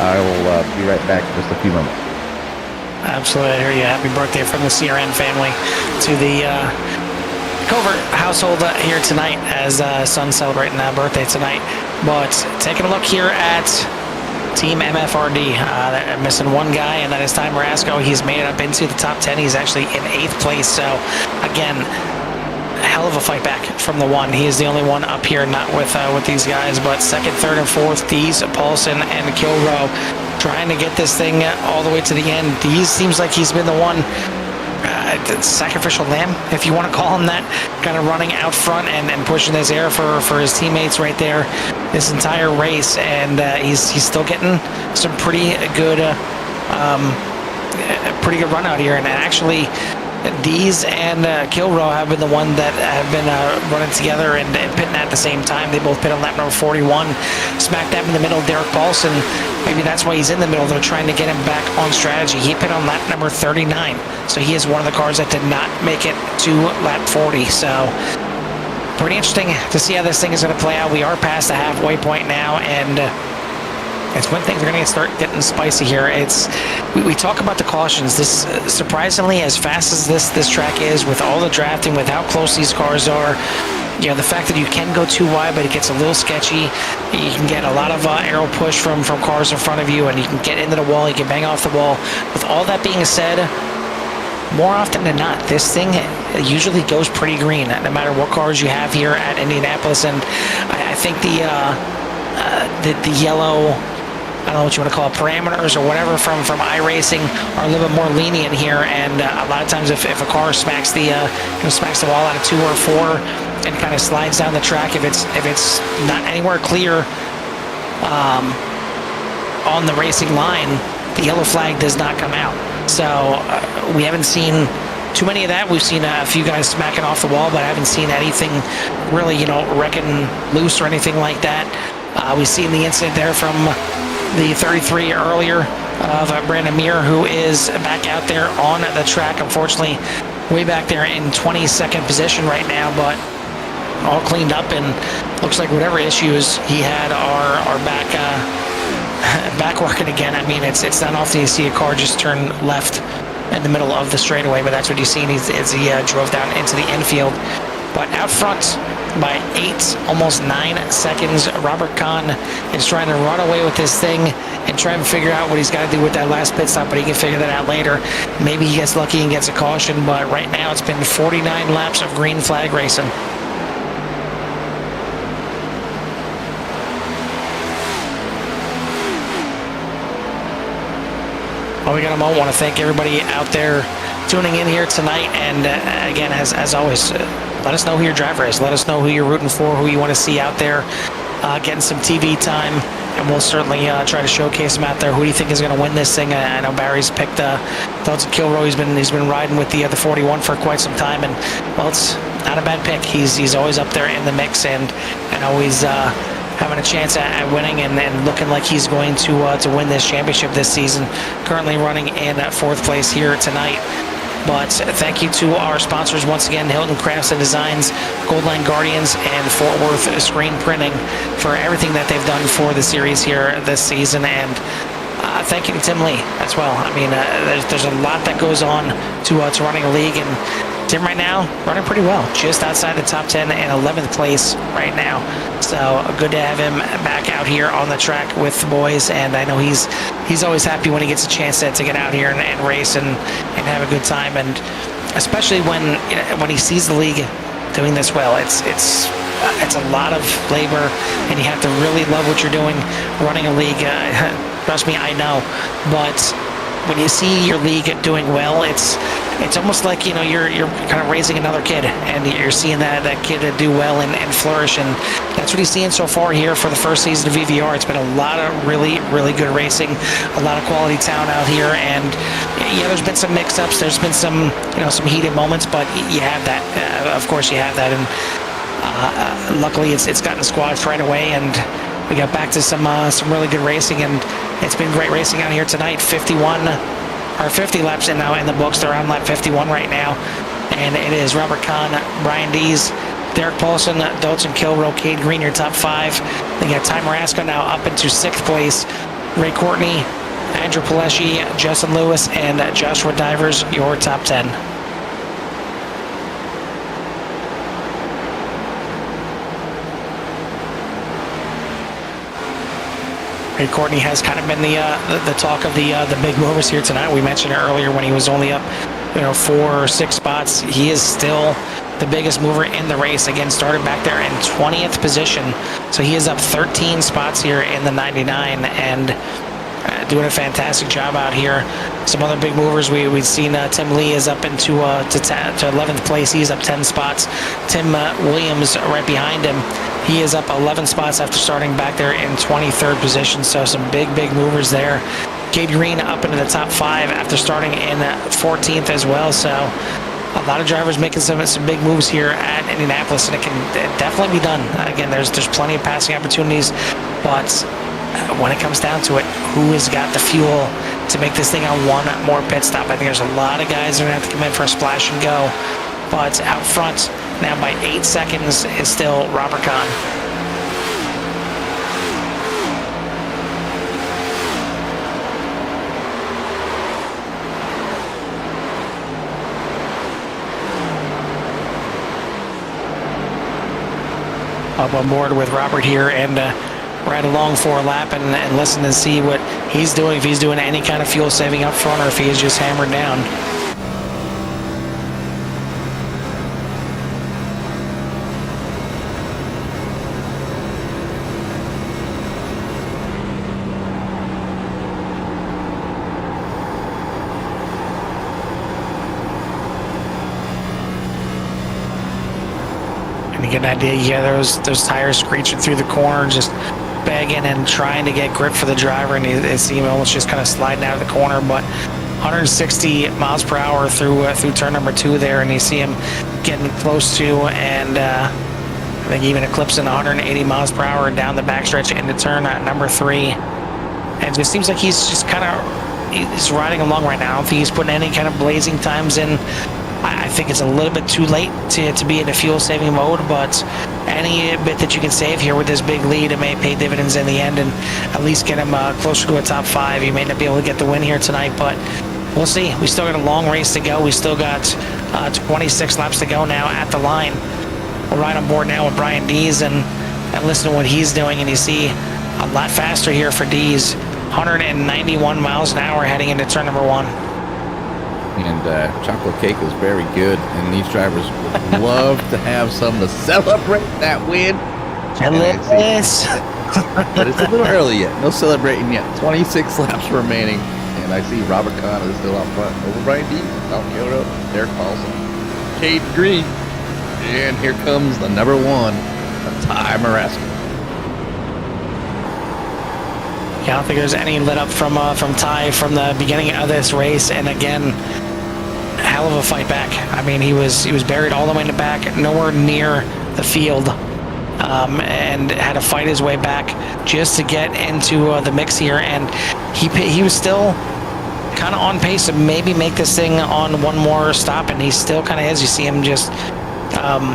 I will be right back in just a few moments. Absolutely. I hear you. Happy birthday from the CRN family to the Covert household here tonight, as son's celebrating that birthday tonight. But taking a look here at Team MFRD, missing one guy, and that is Ty Marasco. He's made it up into the top 10. He's actually in 8th place. So again, hell of a fight back from the one. He is the only one up here, not with these guys, but 2nd, 3rd, and 4th, Dees, Paulson, and Kilrow, trying to get this thing all the way to the end. Dees seems like he's been the one, sacrificial lamb, if you want to call him that, kind of running out front and pushing this air for his teammates right there this entire race, and he's still getting some pretty good run out here. And actually, Dees and Kilrow have been the one that have been running together and pitting at the same time. They both pit on lap number 41. Smack dab in the middle, Derek Paulson. Maybe that's why he's in the middle. They're trying to get him back on strategy. He pit on lap number 39. So he is one of the cars that did not make it to lap 40. So pretty interesting to see how this thing is going to play out. We are past the halfway point now, and it's when things are going to start getting spicy here. We talk about the cautions. This surprisingly, as fast as this track is, with all the drafting, with how close these cars are, the fact that you can go too wide, but it gets a little sketchy. You can get a lot of aero push from cars in front of you, and you can get into the wall. You can bang off the wall. With all that being said, more often than not, this thing usually goes pretty green, no matter what cars you have here at Indianapolis. And I think the yellow, I don't know what you want to call it, parameters or whatever from iRacing are a little bit more lenient here. And a lot of times, if a car smacks the wall out of 2 or 4 and kind of slides down the track, if it's not anywhere clear on the racing line, the yellow flag does not come out. So we haven't seen too many of that. We've seen a few guys smacking off the wall, but I haven't seen anything really, wrecking loose or anything like that. We've seen the incident there from the 33 earlier of Brandon Muir, who is back out there on the track. Unfortunately, way back there in 22nd position right now, but all cleaned up, and looks like whatever issues he had are back working again. I mean, it's not often you see a car just turn left in the middle of the straightaway, but that's what you've seen as he drove down into the infield. But out front by 8, almost 9 seconds, Robert Kahn is trying to run away with this thing and try and figure out what he's got to do with that last pit stop, but he can figure that out later. Maybe he gets lucky and gets a caution, but right now it's been 49 laps of green flag racing. Well, we got a moment. Want to thank everybody out there tuning in here tonight, and again, as always, let us know who your driver is. Let us know who you're rooting for, who you want to see out there getting some TV time, and we'll certainly try to showcase him out there. Who do you think is going to win this thing? I know Barry's picked thoughts of Kilrow. He's been riding with the 41 for quite some time, and well, it's not a bad pick. He's always up there in the mix, and always having a chance at winning, and looking like he's going to win this championship this season. Currently running in 4th place here tonight. But thank you to our sponsors once again, Hilton Crafts and Designs, Goldline Guardians, and Fort Worth Screen Printing, for everything that they've done for the series here this season. And thank you to Tim Lee as well. I mean, there's a lot that goes on to running a league, and Tim right now running pretty well, just outside the top 10 and 11th place right now. So good to have him back out here on the track with the boys, and I know he's always happy when he gets a chance to get out here and race and have a good time, and especially when he sees the league doing this well. It's a lot of labor, and you have to really love what you're doing running a league. Trust me, I know. But when you see your league doing well, it's almost like, you know, you're kind of raising another kid, and you're seeing that kid do well and flourish, and that's what he's seeing so far here for the first season of VVR. It's been a lot of really good racing, a lot of quality talent out here, and yeah, there's been some mix-ups, there's been some, you know, some heated moments, but you have that. Of course, you have that, and luckily it's gotten squashed right away, and we got back to some really good racing, and it's been great racing out here tonight. 50 laps now in the books. They're on lap 51 right now, and it is Robert Kahn, Brian Dees, Derek Paulson, Dalton Kilroe, Cade Green, your top 5. Then you got Ty Marasco now up into 6th place. Ray Courtney, Andrew Palesci, Justin Lewis, and Joshua Divers, your top 10. Ray Courtney has kind of been the talk of the big movers here tonight. We mentioned it earlier when he was only up, you know, 4 or 6 spots. He is still the biggest mover in the race. Again, started back there in 20th position, so he is up 13 spots here in the 99, and doing a fantastic job out here. Some other big movers, we've seen Tim Lee is up into to 11th place. He's up 10 spots. Tim Williams right behind him. He is up 11 spots after starting back there in 23rd position. So some big movers there. Cade Green up into the top 5 after starting in 14th as well. So a lot of drivers making some big moves here at Indianapolis, and it can definitely be done. Again, there's plenty of passing opportunities, but when it comes down to it, who has got the fuel to make this thing on one more pit stop? I think there's a lot of guys that are going to have to come in for a splash and go. But out front, now by 8 seconds, is still Robert Kahn. Up on board with Robert here, and ride along for a lap and listen and see what he's doing, if he's doing any kind of fuel saving up front or if he is just hammered down. And you get an idea, yeah, those tires screeching through the corner, just begging and trying to get grip for the driver, and you see him almost just kind of sliding out of the corner. But 160 miles per hour through turn number 2 there, and you see him getting close to, and I think even eclipsing 180 miles per hour down the backstretch into turn number 3. And it just seems like he's just kind of, he's riding along right now. I don't think he's putting any kind of blazing times in. I think it's a little bit too late to be in a fuel saving mode, but any bit that you can save here with this big lead, it may pay dividends in the end and at least get him closer to a top 5. He may not be able to get the win here tonight, but we'll see. We still got a long race to go. We still got 26 laps to go now at the line. We're right on board now with Brian Dees and listen to what he's doing, and you see a lot faster here for Dees. 191 miles an hour heading into turn number 1. And chocolate cake was very good, and these drivers would love to have some to celebrate that win. Yes. But it's a little early yet. No celebrating yet. 26 laps remaining, and I see Robert Kahn is still out front over Brian Dees, Dalton Kilroe, Derek Paulson, Cade Green, and here comes the number 1, Ty Marasco. Yeah, I don't think there's any let up from Ty from the beginning of this race, and again, hell of a fight back. I mean, he was buried all the way in the back, nowhere near the field, and had to fight his way back just to get into the mix here, and he was still kind of on pace to maybe make this thing on one more stop, and he still kind of is. You see him just,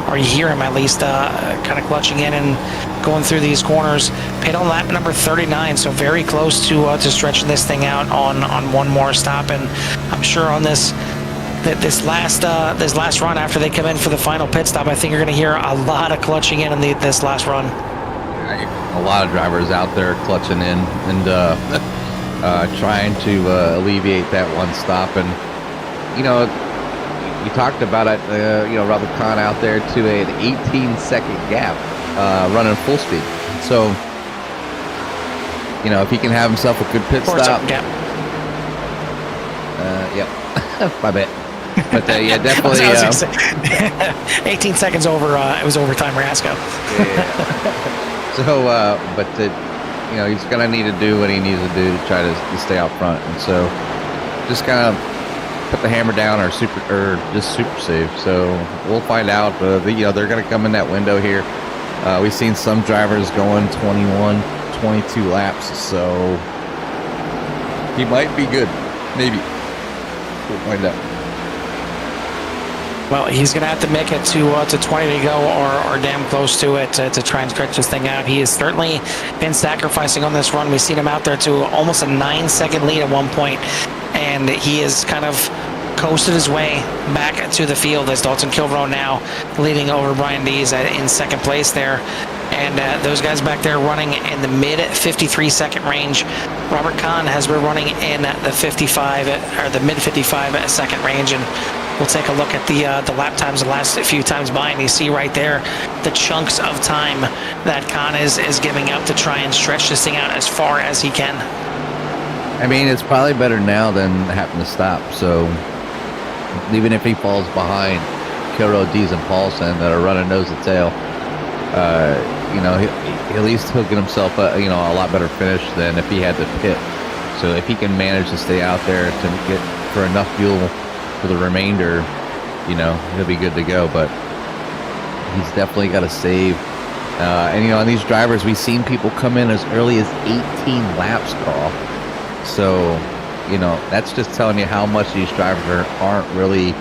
or you hear him at least, kind of clutching in and going through these corners. Paid on lap number 39, so very close to stretching this thing out on one more stop. And I'm sure on this last run after they come in for the final pit stop, I think you're going to hear a lot of clutching in this last run. A lot of drivers out there clutching in and trying to alleviate that one stop. And you know, you talked about it. You know, Robert Kahn out there to an 18-second gap, running full speed. So if he can have himself a good pit stop. Yeah. Yep. My bad. But yeah, definitely. 18 seconds over. It was overtime, Rasco. Yeah. So, but he's gonna need to do what he needs to do to try to stay out front, and so just kind of put the hammer down or just super save. So we'll find out. They're gonna come in that window here. We've seen some drivers going 21, 22 laps, so he might be good. Maybe. We'll find out. Well, he's going to have to make it to 20 to go or damn close to it to try and stretch this thing out. He has certainly been sacrificing on this run. We've seen him out there to almost a 9-second lead at one point, and he has kind of coasted his way back to the field as Dalton Kilrow now leading over Brian Dees in second place there. And those guys back there running in the mid 53 second range. Robert Kahn has been running in the 55 or the mid 55 second range, and we'll take a look at the lap times the last few times by, and you see right there the chunks of time that Kahn is giving up to try and stretch this thing out as far as he can. I mean, it's probably better now than having to stop. So even if he falls behind Kilrow, Dees, and Paulson that are running nose to tail, at least he'll get himself a lot better finish than if he had to pit. So if he can manage to stay out there to get for enough fuel for the remainder, he'll be good to go. But he's definitely got to save. And these drivers, we've seen people come in as early as 18 laps, Carl. So, that's just telling you how much these drivers aren't really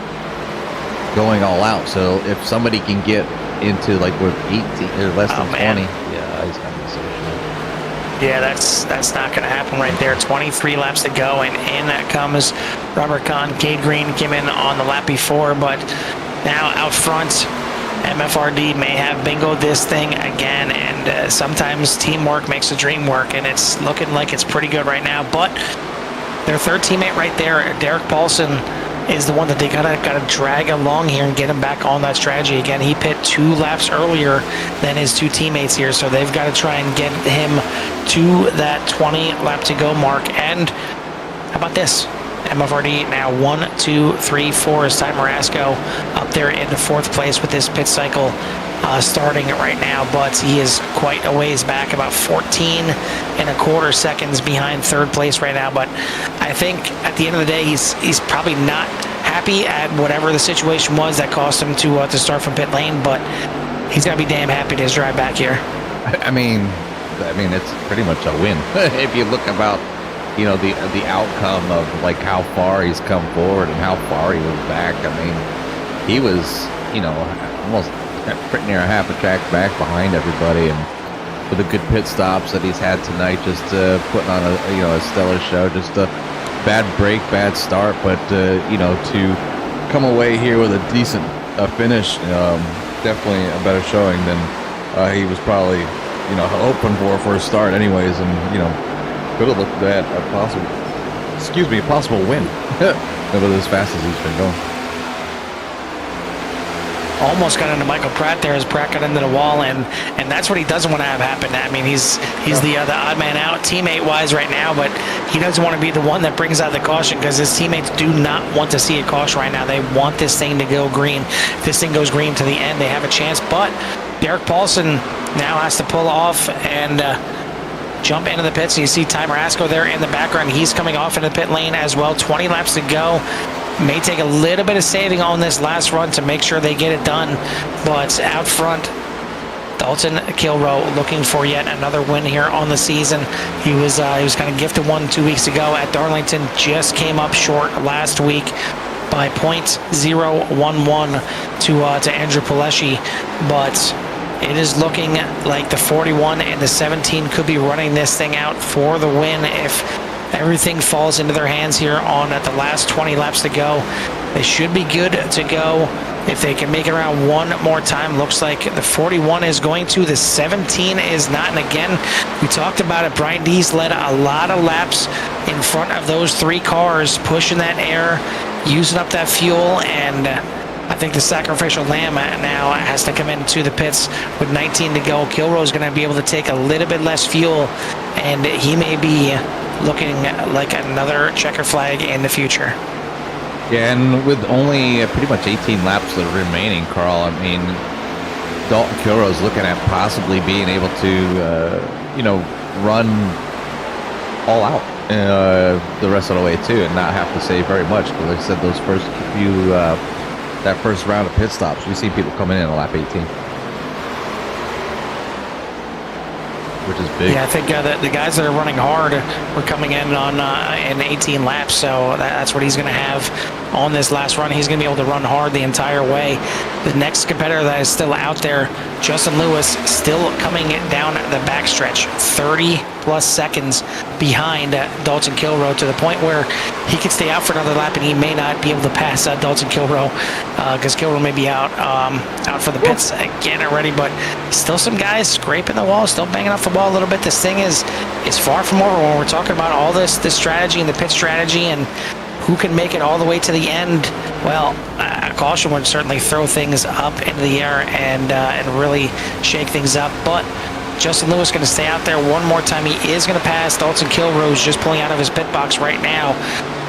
going all out. So if somebody can get into with 18 or less than 20, yeah, he's gonna be so short. Yeah, that's not going to happen right there. 23 laps to go, and in that comes Robert Kahn. Cade Green came in on the lap before, but now out front, MFRD may have bingoed this thing again, and sometimes teamwork makes the dream work, and it's looking like it's pretty good right now. But their third teammate right there, Derek Paulson, is the one that they gotta drag along here and get him back on that strategy again. He pit 2 laps earlier than his 2 teammates here, so they've got to try and get him to that 20 lap to go mark. And how about this? MFRD now 1, 2, 3, 4 is Ty Marasco up there in the 4th place with this pit cycle starting right now, but he is quite a ways back, about 14.25 seconds behind 3rd place right now. But I think at the end of the day, he's probably not happy at whatever the situation was that cost him to start from pit lane, but he's got to be damn happy to his drive back here. I mean, it's pretty much a win if you look about the outcome of how far he's come forward and how far he was back. I mean, he was almost pretty near a half a track back behind everybody, and with the good pit stops that he's had tonight, just putting on a stellar show. Just a bad break, bad start, but to come away here with a decent finish, definitely a better showing than he was probably hoping for a start anyways, and could have looked at a possible win with as fast as he's been going. Almost got into Michael Pratt there as Pratt got into the wall, and that's what he doesn't want to have happen. I mean, he's the odd man out teammate-wise right now, but he doesn't want to be the one that brings out the caution, because his teammates do not want to see a caution right now. They want this thing to go green. If this thing goes green to the end, they have a chance, but Derek Paulson now has to pull off and jump into the pits. You see Ty Marasco there in the background. He's coming off into the pit lane as well. 20 laps to go. May take a little bit of saving on this last run to make sure they get it done, but out front, Dalton Kilrow looking for yet another win here on the season. He was kind of gifted one 2 weeks ago at Darlington. Just came up short last week by .011 to Andrew Pileshi, but it is looking like the 41 and the 17 could be running this thing out for the win if everything falls into their hands here on at the last 20 laps to go. They should be good to go if they can make it around one more time. Looks like the 41 is going to, the 17 is not. And again, we talked about it, Brian Dees led a lot of laps in front of those 3 cars, pushing that air, using up that fuel, and I think the sacrificial lamb now has to come into the pits with 19 to go. Kilrow is going to be able to take a little bit less fuel and he may be looking like another checker flag in the future. Yeah, and with only pretty much 18 laps that are remaining, Carl, I mean, Dalton Kilroe is looking at possibly being able to, run all out the rest of the way too, and not have to save very much. Because like I said, those first few, that first round of pit stops, we see people coming in at lap 18, which is big. Yeah, I think the guys that are running hard were coming in on in 18 laps, so that's what he's going to have on this last run. He's going to be able to run hard the entire way. The next competitor that is still out there, Justin Lewis, still coming down the backstretch, 30-plus seconds behind Dalton Kilroe, to the point where he could stay out for another lap, and he may not be able to pass Dalton Kilroe, because Kilroe may be out for the pits again already. But still some guys scraping the wall, still banging off the wall a little bit. This thing is far from over when we're talking about all this strategy and the pit strategy and who can make it all the way to the end. Well, caution would certainly throw things up into the air and really shake things up. But Justin Lewis going to stay out there one more time. He is going to pass Dalton Kilroe, who's just pulling out of his pit box right now.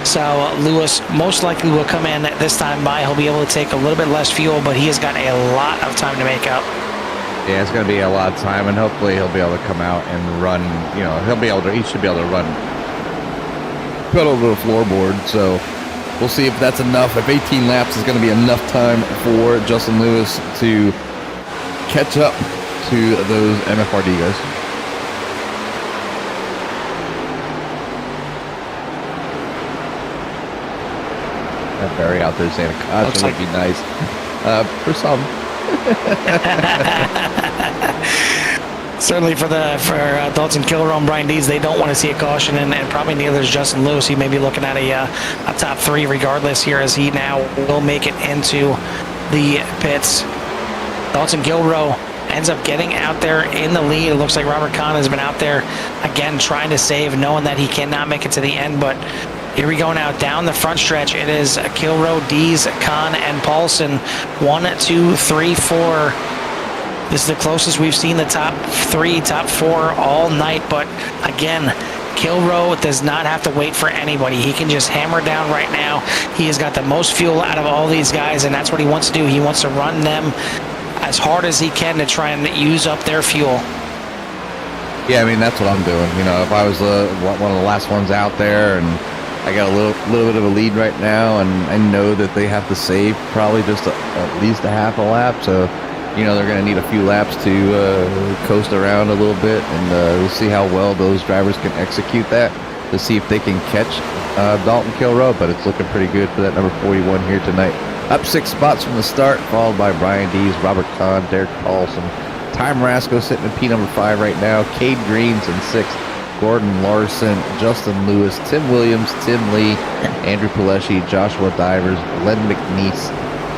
So Lewis most likely will come in this time by. He'll be able to take a little bit less fuel, but he has got a lot of time to make up. Yeah, it's going to be a lot of time, and hopefully he'll be able to come out and run. He should be able to run pedal to the floorboard. So we'll see if that's enough. If 18 laps is going to be enough time for Justin Lewis to catch up to those MFRD guys. That Barry out there saying, "Gosh, it would be nice for some." Certainly for Dalton Kilroe and Brian Dees, they don't want to see a caution, and probably neither is Justin Lewis. He may be looking at a top three regardless here, as he now will make it into the pits. Dalton Kilroe ends up getting out there in the lead. It looks like Robert Kahn has been out there again trying to save, knowing that he cannot make it to the end. But here we go now down the front stretch. It is Kilroe, Dees, Kahn, and Paulson. 1, 2, 3, 4. This is the closest we've seen the top three, top four all night. But again, Kilroe does not have to wait for anybody. He can just hammer down right now. He has got the most fuel out of all these guys, and that's what he wants to do. He wants to run them as hard as he can to try and use up their fuel. Yeah, I mean, that's what I'm doing. If I was one of the last ones out there, and I got a little bit of a lead right now, and I know that they have to save probably just at least a half a lap. So they're going to need a few laps to coast around a little bit, and we'll see how well those drivers can execute that to see if they can catch Dalton Kilroe. But it's looking pretty good for that number 41 here tonight. Up 6 spots from the start, followed by Brian Dees, Robert Kahn, Derek Paulson. Ty Marasco sitting in P number 5 right now. Cade Green's in 6th. Gordon Larson, Justin Lewis, Tim Williams, Tim Lee, Andrew Pileshi, Joshua Divers, Len McNeese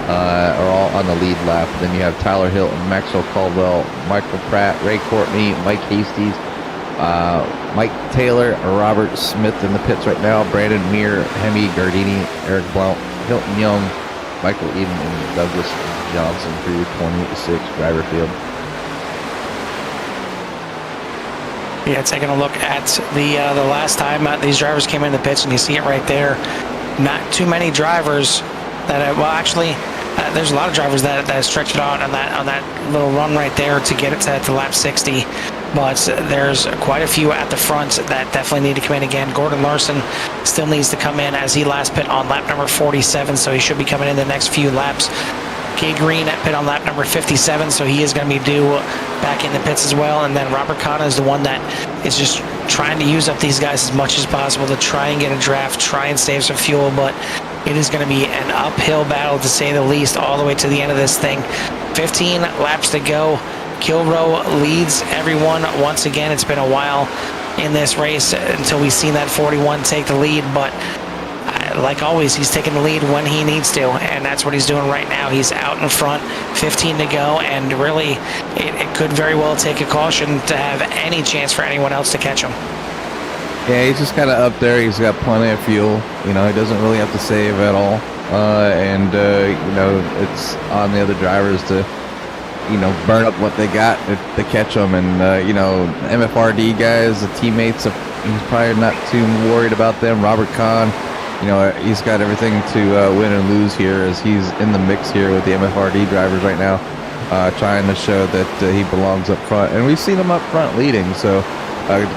are all on the lead lap. Then you have Tyler Hilton, Maxwell Caldwell, Michael Pratt, Ray Courtney, Mike Hasties, Mike Taylor, Robert Smith in the pits right now, Brandon Meir, Hemi Gardini, Eric Blount, Hilton Young, Michael Eden, and Douglas Johnson for your 26 driver field. Yeah, taking a look at the last time these drivers came in the pits, and you see it right there. Not too many drivers that there's a lot of drivers that stretch it out on that little run right there to get it to lap 60. But there's quite a few at the front that definitely need to come in again. Gordon Larson still needs to come in, as he last pit on lap number 47, so he should be coming in the next few laps. Cade Green at pit on lap number 57, so he is going to be due back in the pits as well. And then Robert Kahn is the one that is just trying to use up these guys as much as possible to try and get a draft, try and save some fuel. But it is going to be an uphill battle, to say the least, all the way to the end of this thing. 15 laps to go. Kilroe leads everyone once again. It's been a while in this race until we've seen that 41 take the lead, but like always, he's taking the lead when he needs to, and that's what he's doing right now. He's out in front, 15 to go, and really it could very well take a caution to have any chance for anyone else to catch him. Yeah, he's just kind of up there. He's got plenty of fuel. He doesn't really have to save at all. And it's on the other drivers to burn up what they got to catch them. And MFRD guys, the teammates, he's probably not too worried about them. Robert Kahn, he's got everything to win and lose here, as he's in the mix here with the MFRD drivers right now, trying to show that he belongs up front. And we've seen him up front leading, so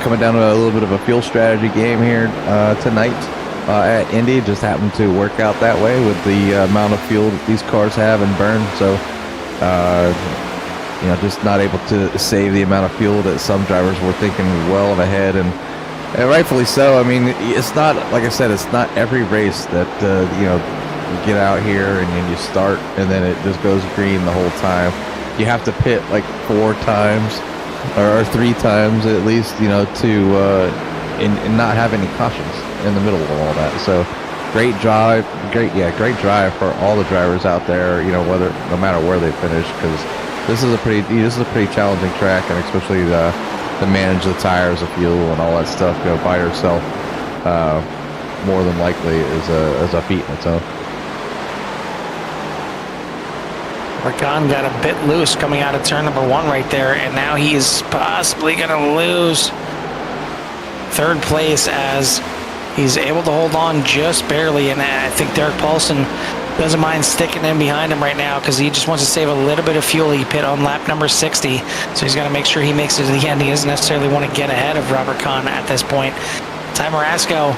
coming down to a little bit of a fuel strategy game here tonight at Indy. Just happened to work out that way with the amount of fuel that these cars have and burn. So just not able to save the amount of fuel that some drivers were thinking well ahead, and rightfully so. I mean, it's not, like I said, it's not every race that you get out here and you start and then it just goes green the whole time. You have to pit like 4 times or 3 times at least, to and not have any cautions in the middle of all that. So great drive for all the drivers out there, no matter where they finish, because this is a pretty challenging track, and especially to manage the tires, the fuel, and all that stuff by yourself, more than likely is a feat in its own. Rakan got a bit loose coming out of turn number 1 right there, and now he's possibly going to lose 3rd place, as he's able to hold on just barely. And I think Derek Paulson doesn't mind sticking in behind him right now, because he just wants to save a little bit of fuel. He pit on lap number 60, so he's got to make sure he makes it to the end. He doesn't necessarily want to get ahead of Robert Kahn at this point. Ty Marasco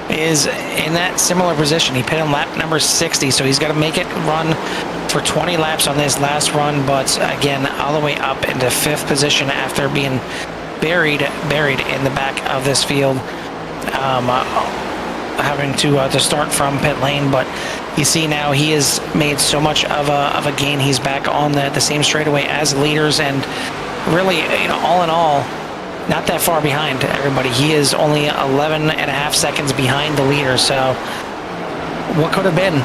is in that similar position. He pit on lap number 60, so he's got to make it run for 20 laps on this last run, but again, all the way up into 5th position after being buried in the back of this field, having to start from pit lane. But you see now he has made so much of a gain. He's back on the same straightaway as leaders, and really, all in all, not that far behind everybody. He is only 11.5 seconds behind the leader. So what could have been?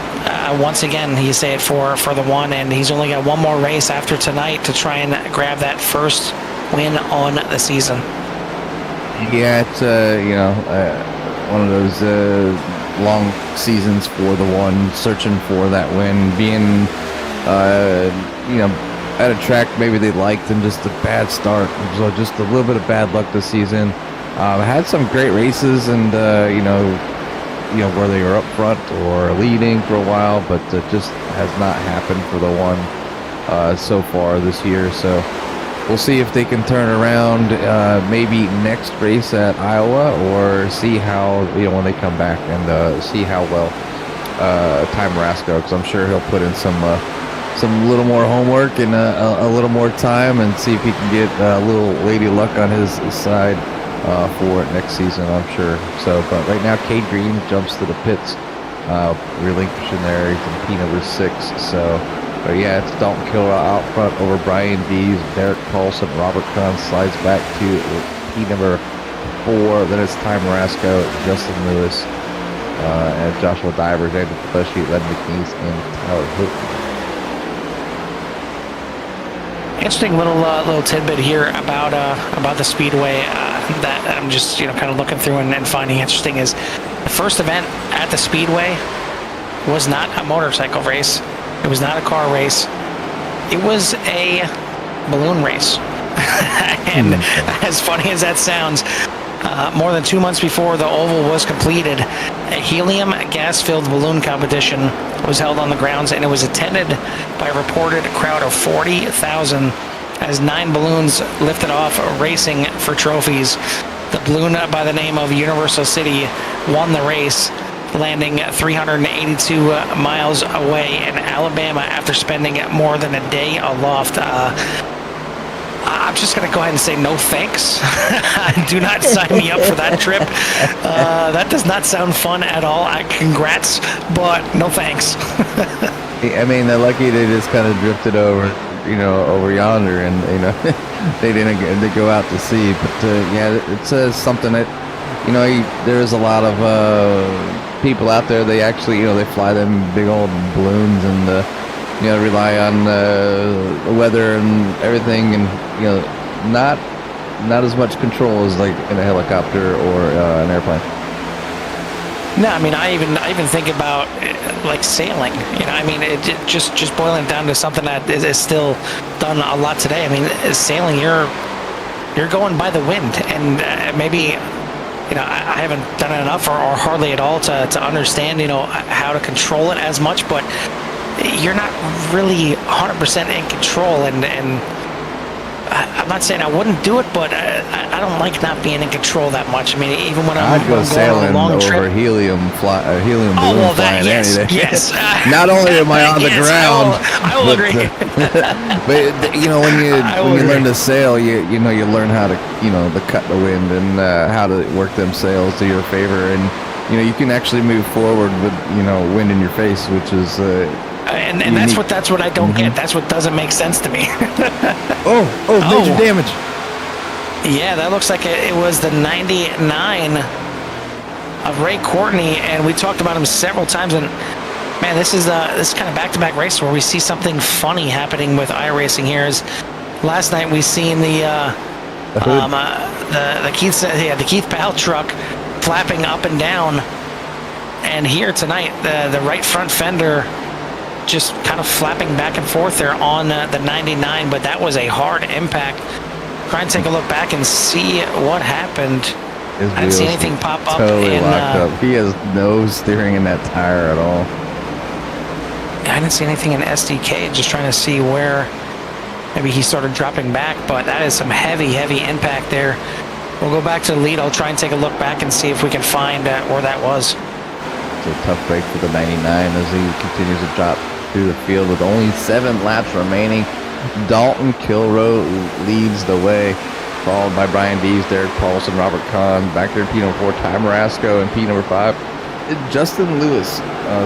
Once again, you say it for the one, and he's only got one more race after tonight to try and grab that first win on the season. Yeah, it's one of those long seasons for the one, searching for that win, being at a track maybe they liked and just a bad start. So just a little bit of bad luck this season. Had some great races, and where they were up front or leading for a while, but it just has not happened for the one so far this year. So we'll see if they can turn around maybe next race at Iowa, or see how, when they come back, and see how well Ty Marasco, because I'm sure he'll put in some little more homework and a little more time, and see if he can get a little lady luck on his side for next season, I'm sure. So, but right now, Cade Green jumps to the pits, relinquishing there. He's in P number 6. So, but yeah, it's Dalton Kill out front over Brian Dees, Derek Paulson, Robert Kahn slides back to P number 4. Then it's Ty Marasco, Justin Lewis, and Joshua Divers, Andrew Fleshy, Len McNeese, and Tyler Hook. Interesting little tidbit here about the Speedway that I'm just kind of looking through and finding interesting is the first event at the Speedway was not a motorcycle race. It was not a car race. It was a balloon race. And as funny as that sounds, more than 2 months before the oval was completed, a helium gas-filled balloon competition was held on the grounds, and it was attended by a reported crowd of 40,000 as 9 balloons lifted off racing for trophies. The balloon by the name of Universal City won the race, landing 382 miles away in Alabama after spending more than a day aloft. I'm just going to go ahead and say no thanks. Do not sign me up for that trip. That does not sound fun at all. Congrats, but no thanks. I mean, they're lucky they just kind of drifted over yonder, and they didn't get to go out to sea. But yeah, it's something that there's a lot of people out there. They actually they fly them big old balloons, and rely on the weather and everything, and not as much control as like in a helicopter or an airplane. No, I mean, I even think about like sailing. I mean, just boiling it down to something that is still done a lot today. I mean, sailing, you're going by the wind, and maybe I haven't done it enough or hardly at all to understand how to control it as much, but you're not really 100% in control, and I'm not saying I wouldn't do it, but I don't like not being in control that much. I mean, even when I'd go sailing over helium balloon flying any day. Yes. Not only am I on the ground, I will agree. but when you learn to sail, you learn how to to cut the wind and how to work them sails to your favor, and you can actually move forward with wind in your face, which is. And that's what I don't get. That's what doesn't make sense to me. Major damage. Yeah, that looks like it was the 99 of Ray Courtney, and we talked about him several times. And man, this is kind of back-to-back race where we see something funny happening with iRacing here. As last night we seen the Keith Powell truck flapping up and down, and here tonight the right front fender just kind of flapping back and forth there on the 99, but that was a hard impact. Try and take a look back and see what happened. I didn't see anything pop up. Totally locked up. He has no steering in that tire at all. I didn't see anything in SDK, just trying to see where maybe he started dropping back, but that is some heavy impact there. We'll go back to the lead. I'll try and take a look back and see if we can find where that was. It's a tough break for the 99 as he continues to drop through the field with only 7 laps remaining. Dalton Kilroe leads the way, followed by Brian Dees, Derek Paulson, Robert Kahn, back there in P number 4, Ty Marasco, and P number 5, Justin Lewis.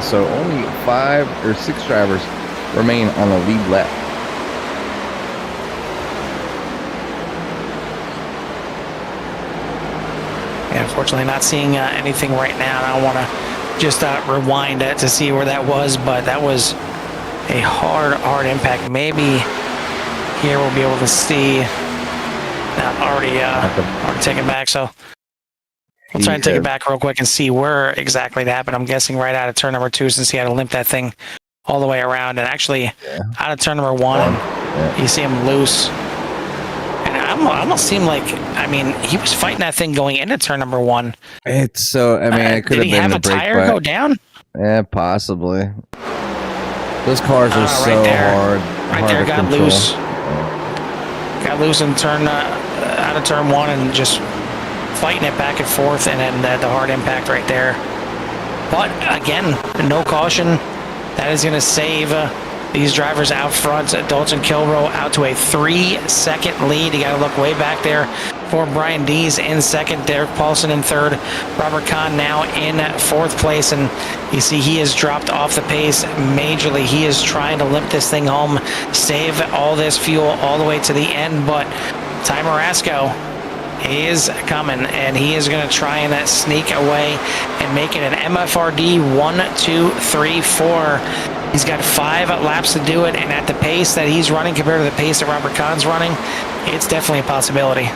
So only 5 or 6 drivers remain on the lead lap. Yeah, unfortunately not seeing anything right now. I don't want to just rewind it to see where that was, but that was a hard impact. Maybe here we'll be able to see. Already taken back, so we'll try and take it back real quick and see where exactly that happened. I'm guessing right out of turn number 2, since he had to limp that thing all the way around, and actually out of turn number 1, you see him loose. And I almost seemed like, I mean, he was fighting that thing going into turn number 1. It's so, I mean, it could have been the brake. Did he have a tire go down? Yeah, possibly. Those cars are so hard. Right there, got loose. Got loose in turn out of turn 1 and just fighting it back and forth, and then the hard impact right there. But again, no caution. That is going to save these drivers out front. Dalton Kilroe out to a 3-second lead. You got to look way back there for Brian Dees in second, Derek Paulson in third, Robert Kahn now in 4th place, and you see he has dropped off the pace majorly. He is trying to limp this thing home, save all this fuel all the way to the end, but Ty Marasco is coming, and he is going to try and sneak away and make it an MFRD 1, 2, 3, 4. He's got 5 laps to do it, and at the pace that he's running compared to the pace that Robert Kahn's running, it's definitely a possibility.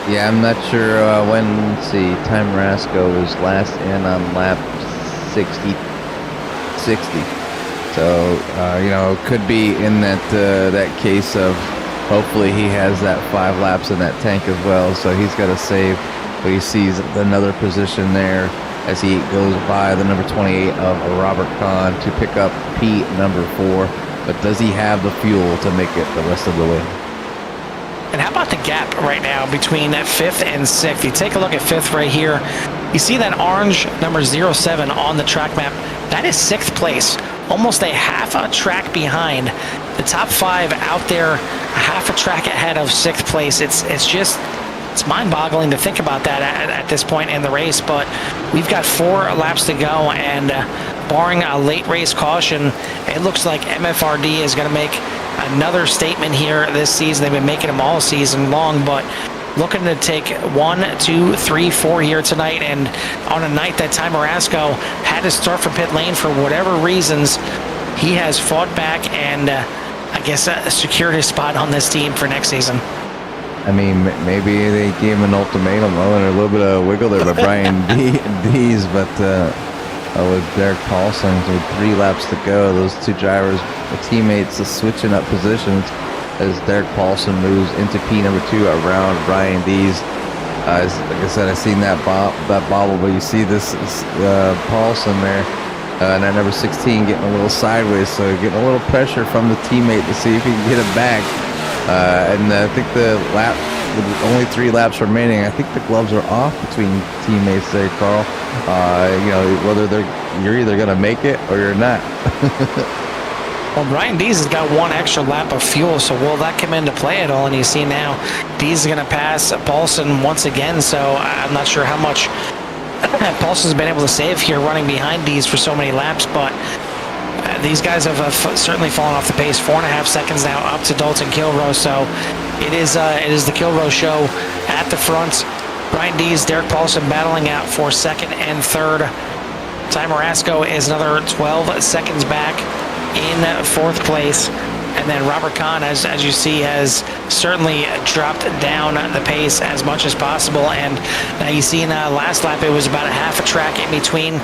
Yeah, I'm not sure when, let's see, Ty Marasco was last in on lap 60. So, could be in that case of hopefully he has that 5 laps in that tank as well, so he's got to save, but he sees another position there as he goes by the number 28 of Robert Kahn to pick up P number 4, but does he have the fuel to make it the rest of the way? And how about the gap right now between 5th and 6th? You take a look at 5th right here. You see that orange number 07 on the track map? That is 6th place, almost a half a track behind. The top 5 out there, a half a track ahead of 6th place. It's mind-boggling to think about that at this point in the race, but we've got 4 laps to go, and barring a late race caution, it looks like MFRD is going to make another statement here this season. They've been making them all season long, but looking to take 1, 2, 3, 4 here tonight, and on a night that Ty Marasco had to start from pit lane for whatever reasons, he has fought back and I guess secured his spot on this team for next season. I mean, maybe they gave him an ultimatum, and a little bit of wiggle there by Brian Dees, but with Derek Paulson with 3 laps to go, those two drivers, the teammates, are switching up positions as Derek Paulson moves into P number 2 around Brian Dees. Like I said, I seen that bobble, but you see this Paulson there, and that number 16 getting a little sideways, so getting a little pressure from the teammate to see if he can get it back. And I think the lap, with only 3 laps remaining, I think the gloves are off between teammates there, Carl. You know, whether you're either going to make it or you're not. Well, Brian Dees has got 1 extra lap of fuel, so will that come into play at all? And you see now Dees is going to pass Paulson once again, so I'm not sure how much Paulson's been able to save here running behind Dees for so many laps, but these guys have certainly fallen off the pace. 4.5 seconds now up to Dalton Kilroe, so it is the Kilroe show at the front. Brian Dees, Derek Paulson battling out for 2nd and 3rd. Ty Marasco is another 12 seconds back in 4th place. And then Robert Kahn, as you see, has certainly dropped down the pace as much as possible. And now you see in last lap, it was about a half a track in between.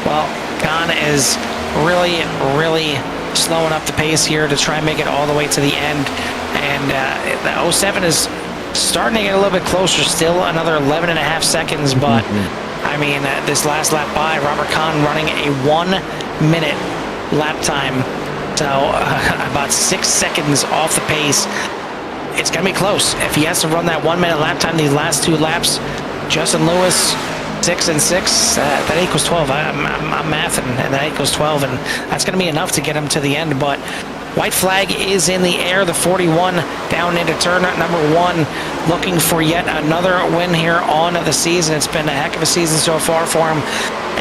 Well, Kahn is really slowing up the pace here to try and make it all the way to the end. And the 07 is starting to get a little bit closer, still another 11.5 seconds. But, I mean, this last lap by, Robert Kahn running a 1-minute lap time. So about 6 seconds off the pace. It's going to be close. If he has to run that 1-minute lap time these last 2 laps, Justin Lewis, 6 and 6, that equals 12. I'm mathing, and that equals 12, and that's going to be enough to get him to the end. But white flag is in the air. The 41 down into turn number 1, looking for yet another win here on the season. It's been a heck of a season so far for him.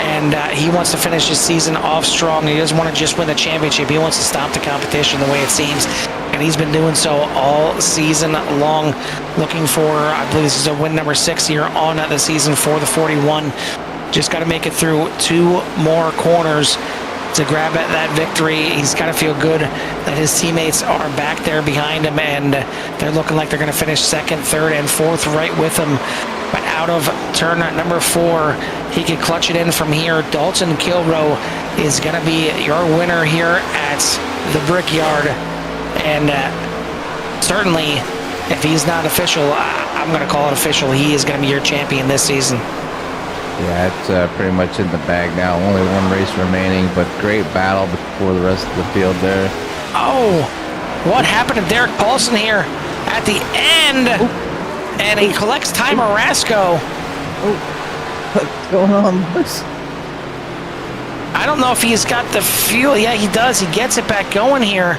And he wants to finish his season off strong. He doesn't want to just win the championship. He wants to stop the competition the way it seems. And he's been doing so all season long. Looking for, I believe this is a win number 6 here on the season for the 41. Just got to make it through 2 more corners to grab that victory. He's got to feel good that his teammates are back there behind him, and they're looking like they're going to finish 2nd, 3rd, and 4th right with him. But out of turn number 4, he could clutch it in from here. Dalton Kilroe is going to be your winner here at the Brickyard. And certainly, if he's not official, I'm going to call it official. He is going to be your champion this season. Yeah, it's pretty much in the bag now. Only 1 race remaining, but great battle before the rest of the field there. Oh, what happened to Derek Paulson here at the end? Ooh. And he collects Ty Marasco. Oh, what's going on, boys? I don't know if he's got the fuel. Yeah, he does. He gets it back going here.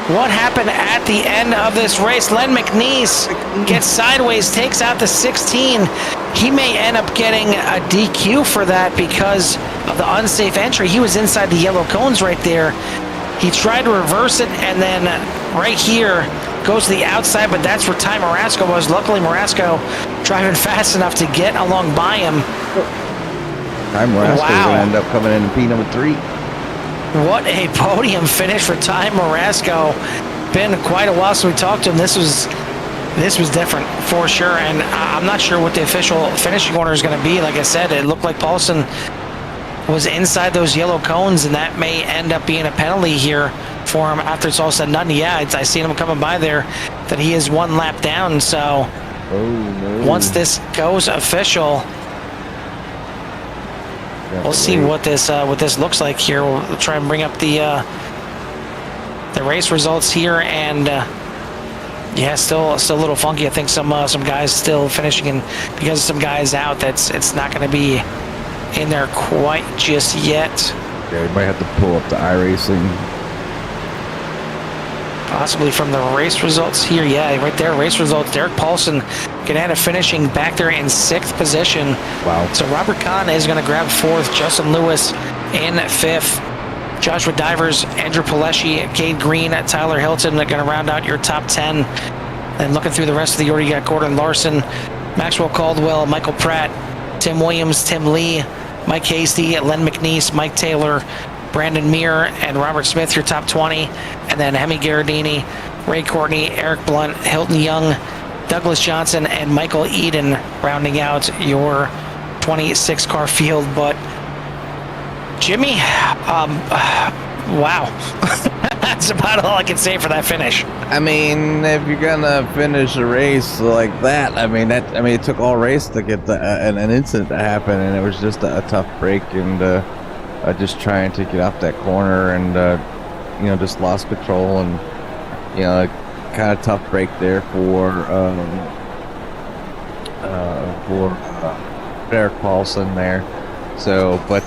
What happened at the end of this race? Len McNeese gets sideways, takes out the 16. He may end up getting a DQ for that because of the unsafe entry. He was inside the yellow cones right there. He tried to reverse it, and then right here goes to the outside, but that's where Ty Marasco was. Luckily, Marasco driving fast enough to get along by him. Ty Marasco going to end up coming in P number 3. What a podium finish for Ty Marasco. Been quite a while since we talked to him. This was different for sure, and I'm not sure what the official finishing order is going to be. Like I said, it looked like Paulson was inside those yellow cones, and that may end up being a penalty here for him after it's all said and done. Yeah, I seen him coming by there that he is 1 lap down. So once this goes official, we'll see what this looks like here. We'll try and bring up the race results here, and yeah, still a little funky. I think some guys still finishing in because of some guys out. It's not going to be in there quite just yet. Yeah, we might have to pull up the iRacing. Possibly from the race results here. Yeah, right there, race results. Derek Paulson can end up finishing back there in 6th position. Wow. So Robert Kahn is going to grab 4th. Justin Lewis in 5th. Joshua Divers, Andrew Palesci, Cade Green, Tyler Hilton are going to round out your top 10. And looking through the rest of the order, you got Gordon Larson, Maxwell Caldwell, Michael Pratt, Tim Williams, Tim Lee, Mike Hasty, Len McNeese, Mike Taylor, Brandon Meir, and Robert Smith, your top 20. And then Hemi Gherardini, Ray Courtney, Eric Blunt, Hilton Young, Douglas Johnson, and Michael Eden rounding out your 26 car field. But Jimmy, wow. That's about all I can say for that finish. I mean, if you're gonna finish a race like that, it took all race to get an incident to happen, and it was just a tough break, and just trying to get off that corner, and just lost control, and kind of tough break there for Derek Paulson there. So, but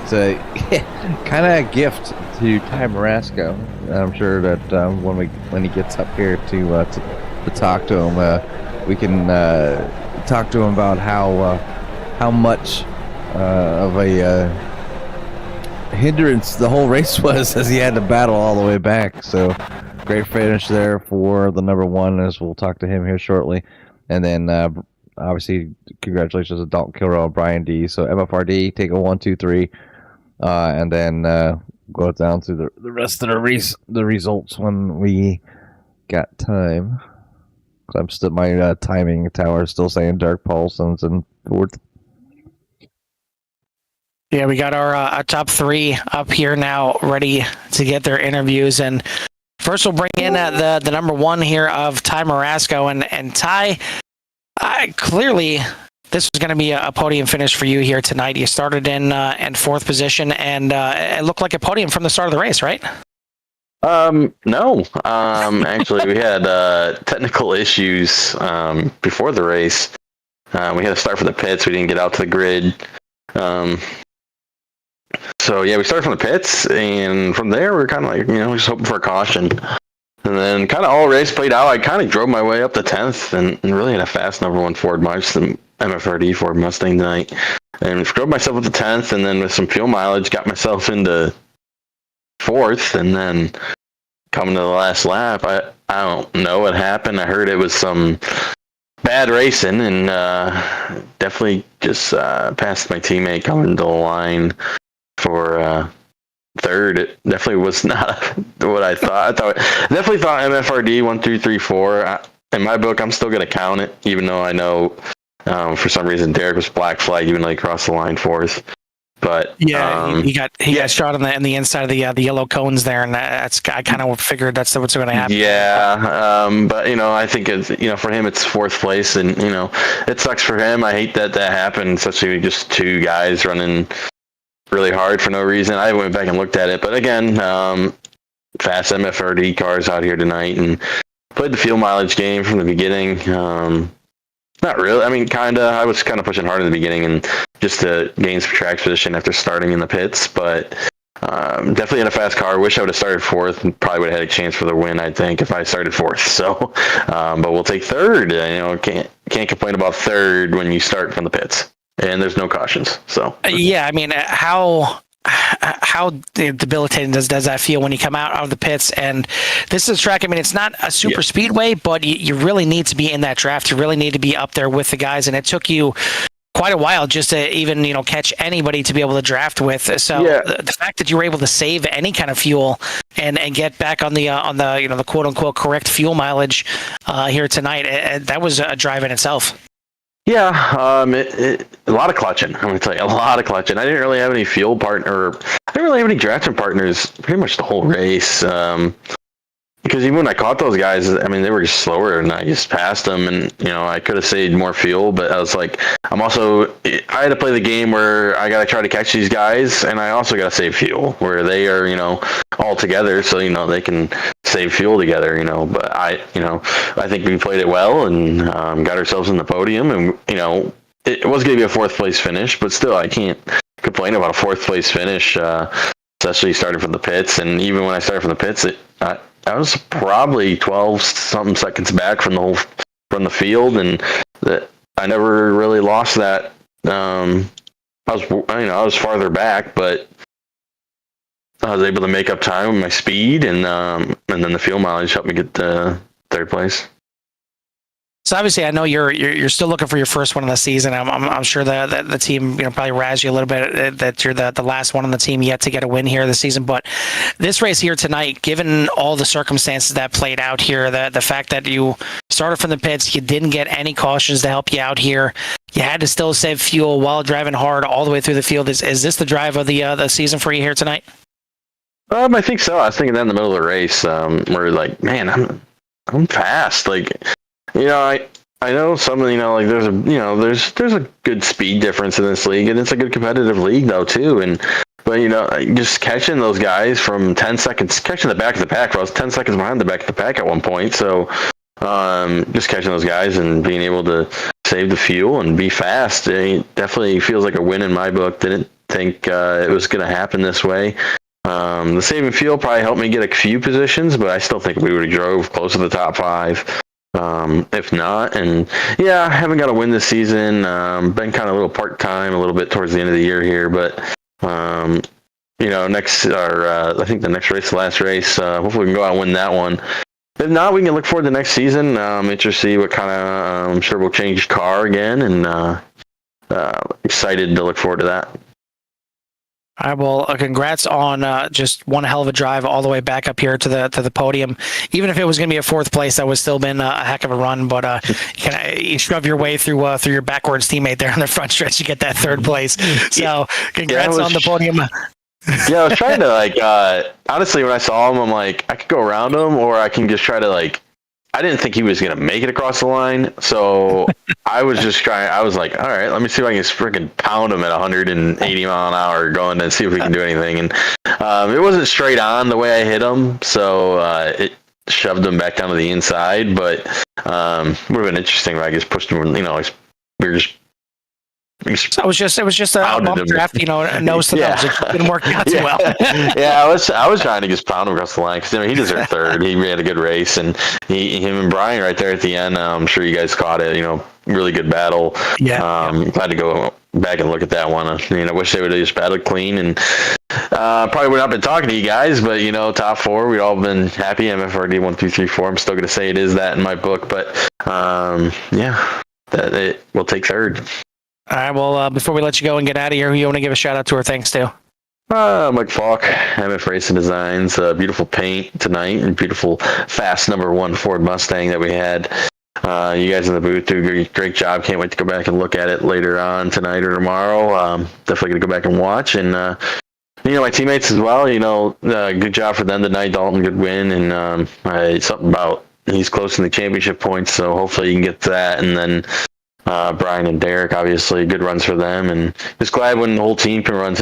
kind of a gift to Ty Marasco. I'm sure that when he gets up here to talk to him, we can talk to him about how much of a hindrance the whole race was, as he had to battle all the way back. So, great finish there for the number one, as we'll talk to him here shortly, and then. Obviously, congratulations to Dalton Kilrow and Brian D. So MFRD, take a 1, 2, 3, and then go down to the rest of the results when we got time. I'm still my timing tower is still saying Derek Paulson's in fourth. Yeah, we got our top three up here now, ready to get their interviews. And first, we'll bring in the number one here of Ty Marasco, and Ty. Clearly, this was going to be a podium finish for you here tonight. You started in fourth position, and it looked like a podium from the start of the race, right? No. Actually, we had technical issues before the race. We had to start from the pits. We didn't get out to the grid. So, yeah, we started from the pits, and from there, we were kind of like, just hoping for a caution. And then kind of all race played out. I kind of drove my way up to 10th and really had a fast number one Ford Mustang, MFRD Ford Mustang tonight. And drove myself up to 10th, and then with some fuel mileage, got myself into 4th. And then coming to the last lap, I don't know what happened. I heard it was some bad racing, and definitely just passed my teammate coming to the line for... third. It definitely was not what I thought. Definitely thought MFRD 1, 2, 3, 4. In my book, I'm still going to count it, even though I know for some reason Derek was black flag, even though he crossed the line fourth. But yeah, he got shot on the inside of the yellow cones there, and I kind of figured that's what's going to happen. Yeah, but I think it's for him it's fourth place, and it sucks for him. I hate that happened, especially just two guys running really hard for no reason. I went back and looked at it, but again, fast MFRD cars out here tonight, and played the fuel mileage game from the beginning. Not really. I mean, kind of. I was kind of pushing hard in the beginning, and just to gain some track position after starting in the pits, but definitely in a fast car. Wish I would have started fourth, and probably would have had a chance for the win, I think, if I started fourth. So, but we'll take third. Can't complain about third when you start from the pits. And there's no cautions. So yeah, I mean, how debilitating does that feel when you come out of the pits? And this is a track. I mean, it's not a super speedway, but you really need to be in that draft. You really need to be up there with the guys, and it took you quite a while just to even catch anybody to be able to draft with. So the fact that you were able to save any kind of fuel and get back on the the quote unquote correct fuel mileage here tonight, that was a drive in itself. Yeah, a lot of clutching. I'm going to tell you, a lot of clutching. I didn't really have any fuel partner. I didn't really have any drafting partners pretty much the whole race. Because even when I caught those guys, I mean, they were just slower, and I just passed them, and I could have saved more fuel, but I was like, I had to play the game where I got to try to catch these guys, and I also got to save fuel, where they are, all together, so they can save fuel together, But I think we played it well and got ourselves in the podium, and it was going to be a fourth place finish, but still, I can't complain about a fourth place finish, especially starting from the pits, and even when I started from the pits, I was probably 12 something seconds back from the field, and that I never really lost that. I was farther back, but I was able to make up time with my speed, and then the fuel mileage helped me get the third place. So obviously, I know you're still looking for your first one in the season. I'm sure that the team probably razzed you a little bit that you're the last one on the team yet to get a win here this season. But this race here tonight, given all the circumstances that played out here, the fact that you started from the pits, you didn't get any cautions to help you out here, you had to still save fuel while driving hard all the way through the field. Is this the drive of the season for you here tonight? I think so. I was thinking that in the middle of the race, where like, man, I'm fast. Like, I know some, like there's a good speed difference in this league, and it's a good competitive league though too. But just catching those guys from 10 seconds, catching the back of the pack. I was 10 seconds behind the back of the pack at one point, so just catching those guys and being able to save the fuel and be fast, it definitely feels like a win in my book. Didn't think it was going to happen this way. The saving fuel probably helped me get a few positions, but I still think we would have drove close to the top 5. If not, and I haven't got a win this season. Been kind of a little part-time, a little bit towards the end of the year here, but I think the next race, the last race, hopefully we can go out and win that one. If not, we can look forward to next season. Interested to see what kind of, I'm sure we'll change car again, and excited to look forward to that. All right, well, congrats on just one hell of a drive all the way back up here to the podium. Even if it was going to be a 4th place, that would still been a heck of a run. But you shove your way through your backwards teammate there on the front stretch to get that 3rd place. So congrats on the podium. Yeah, I was trying to honestly, when I saw him, I'm like, I could go around him, or I can just try to I didn't think he was going to make it across the line, so I was just trying. I was like, all right, let me see if I can freaking pound him at 180 mile an hour going and see if we can do anything. And it wasn't straight on the way I hit him, so it shoved him back down to the inside. But would have been interesting if I just pushed him. We were just. It was just a bump draft, nose to nose. It didn't work out too well. I was trying to just pound him across the line because he deserved 3rd. He had a good race, and him and Brian right there at the end. I'm sure you guys caught it. Really good battle. Yeah. Glad to go back and look at that one. I wish they would have just battled clean, and probably would not been talking to you guys, but top 4, we'd all been happy. MFRD 1, 2, 3, 4. I'm still gonna say it is that in my book, but that it will take 3rd. All right, well, before we let you go and get out of here, who you want to give a shout-out to or thanks to? Mike Falk, MF Racing Designs, beautiful paint tonight, and beautiful fast number 1 Ford Mustang that we had. You guys in the booth do a great job. Can't wait to go back and look at it later on tonight or tomorrow. Definitely going to go back and watch. And, my teammates as well, good job for them tonight. Dalton, good win. And something about he's close in the championship points, so hopefully you can get that. And then Brian and Derek, obviously, good runs for them, and just glad when the whole team can run.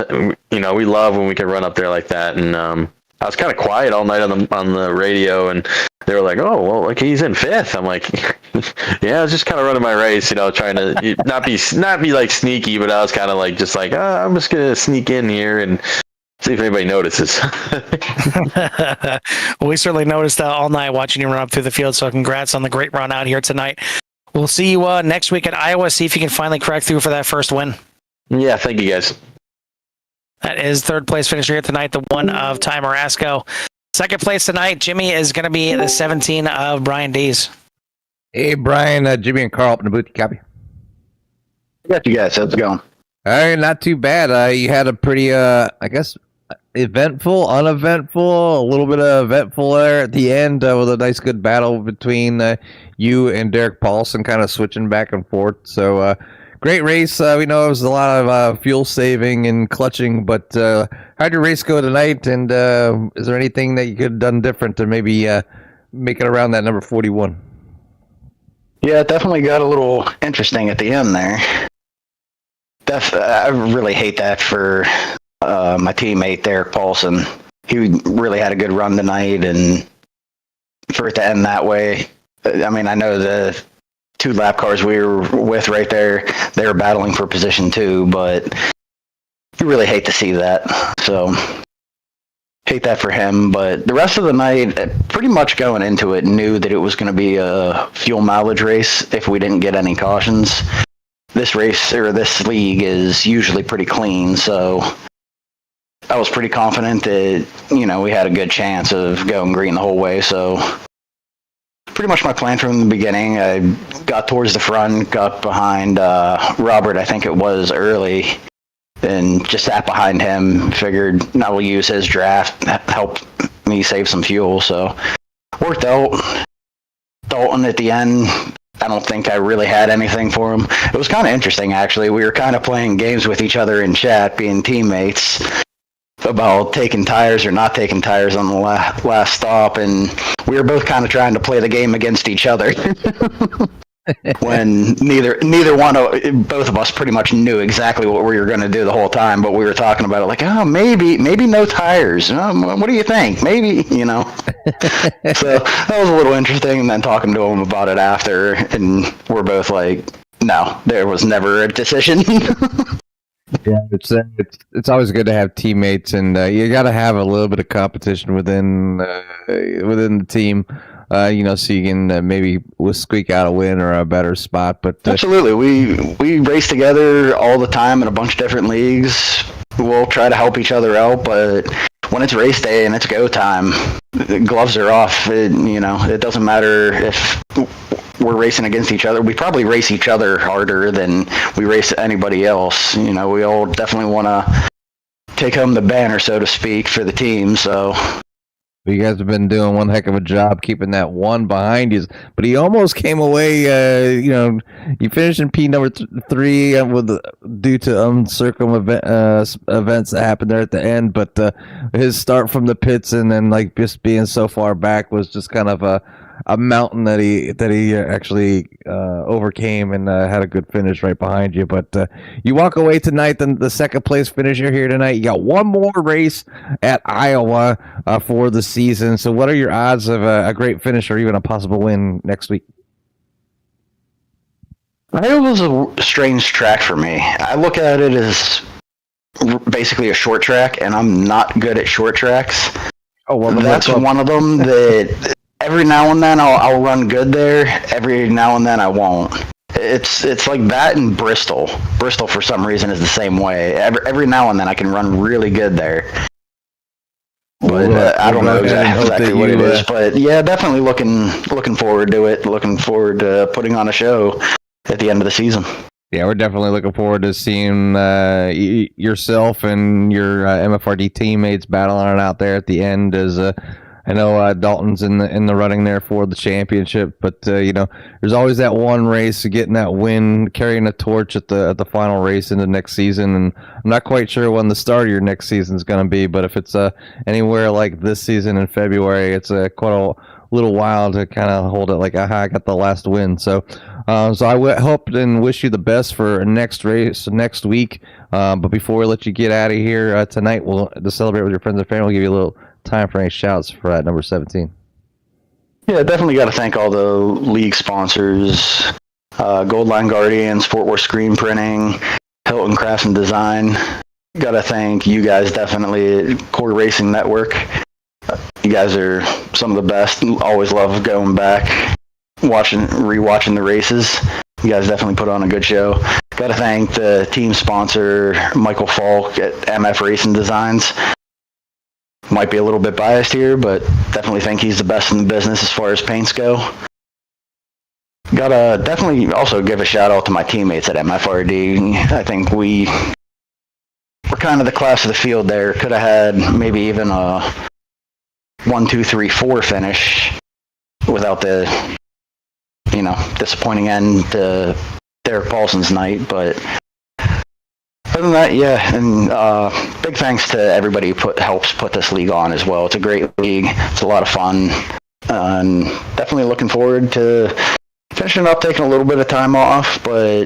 We love when we can run up there like that. And I was kind of quiet all night on the radio, and they were like, "Oh, well, he's in 5th." I'm like, "Yeah, I was just kind of running my race, trying to not be sneaky, but I was kind of I'm just gonna sneak in here and see if anybody notices." Well, we certainly noticed all night watching you run up through the field. So congrats on the great run out here tonight. We'll see you next week at Iowa. See if you can finally crack through for that first win. Yeah, thank you, guys. That is 3rd place finisher here tonight, the one of Ty Marasco. 2nd place tonight, Jimmy is going to be the 17 of Brian Dees. Hey, Brian, Jimmy and Carl up in the booth. You copy? Got you guys. How's it going? All right, not too bad. You had a pretty, eventful, uneventful, a little bit of eventful there at the end with a nice, good battle between you and Derek Paulson, kind of switching back and forth. So great race. We know it was a lot of fuel saving and clutching, but how'd your race go tonight? And is there anything that you could have done different to maybe make it around that number 41? Yeah, it definitely got a little interesting at the end there. I really hate that for my teammate, Derek Paulson. He really had a good run tonight, and for it to end that way, I mean, I know the 2 lap cars we were with right there, they were battling for position 2, but you really hate to see that. So, hate that for him. But the rest of the night, pretty much going into it, knew that it was going to be a fuel mileage race if we didn't get any cautions. This race, or this league, is usually pretty clean, so I was pretty confident that, we had a good chance of going green the whole way. So pretty much my plan from the beginning. I got towards the front, got behind Robert, I think it was early, and just sat behind him. Figured I will use his draft, help me save some fuel. So worked out. Dalton at the end, I don't think I really had anything for him. It was kind of interesting, actually. We were kind of playing games with each other in chat, being teammates, about taking tires or not taking tires on the last stop, and we were both kind of trying to play the game against each other. When neither one of both of us pretty much knew exactly what we were going to do the whole time, but we were talking about it like, oh, maybe no tires. What do you think? Maybe, you know. So that was a little interesting. And then talking to him about it after, and we're both like, no, there was never a decision. Yeah, it's always good to have teammates, and you got to have a little bit of competition within the team. So you can maybe squeak out a win or a better spot. But absolutely, we race together all the time in a bunch of different leagues. We'll try to help each other out, but when it's race day and it's go time, the gloves are off. It doesn't matter if we're racing against each other. We probably race each other harder than we race anybody else. We all definitely want to take home the banner, so to speak, for the team. So you guys have been doing one heck of a job keeping that one behind you, but he almost came away. You finished in P number 3 due to events that happened there at the end. But his start from the pits and then just being so far back was just kind of a mountain that he actually overcame and had a good finish right behind you. But you walk away tonight, then the second place finisher here tonight. You got one more race at Iowa for the season. So what are your odds of a great finish or even a possible win next week? Iowa's a strange track for me. I look at it as basically a short track, and I'm not good at short tracks. Oh, well, that's one of them that every now and then I'll run good there. Every now and then I won't. It's like that in Bristol. Bristol, for some reason, is the same way. Every now and then I can run really good there. But I don't know exactly what it is. But yeah, definitely looking forward to it. Looking forward to putting on a show at the end of the season. Yeah, we're definitely looking forward to seeing yourself and your MFRD teammates battling it out there at the end. As I know Dalton's in the running there for the championship, but there's always that one race, getting that win, carrying a torch at the final race into next season. And I'm not quite sure when the start of your next season is going to be, but if it's anywhere like this season in February, it's quite a little while to kind of hold it like, aha, I got the last win. So I hope and wish you the best for next race next week. But before we let you get out of here tonight, to celebrate with your friends and family, we'll give you a little time for any shouts for that number 17. Yeah, definitely got to thank all the league sponsors, Gold Line Guardian, Sport War Screen Printing, Hilton Crafts and Design. Got to thank you guys, definitely, Core Racing Network. You guys are some of the best. Always love going back, rewatching the races. You guys definitely put on a good show. Got to thank the team sponsor, Michael Falk at MF Racing Designs. Might be a little bit biased here, but definitely think he's the best in the business as far as paints go. Gotta definitely also give a shout out to my teammates at MFRD. I think we're kind of the class of the field there. Could have had maybe even a 1, 2, 3, 4 finish without the disappointing end to Derek Paulson's night, but other than that, yeah, and big thanks to everybody who helps put this league on as well. It's a great league. It's a lot of fun, and definitely looking forward to finishing up, taking a little bit of time off, but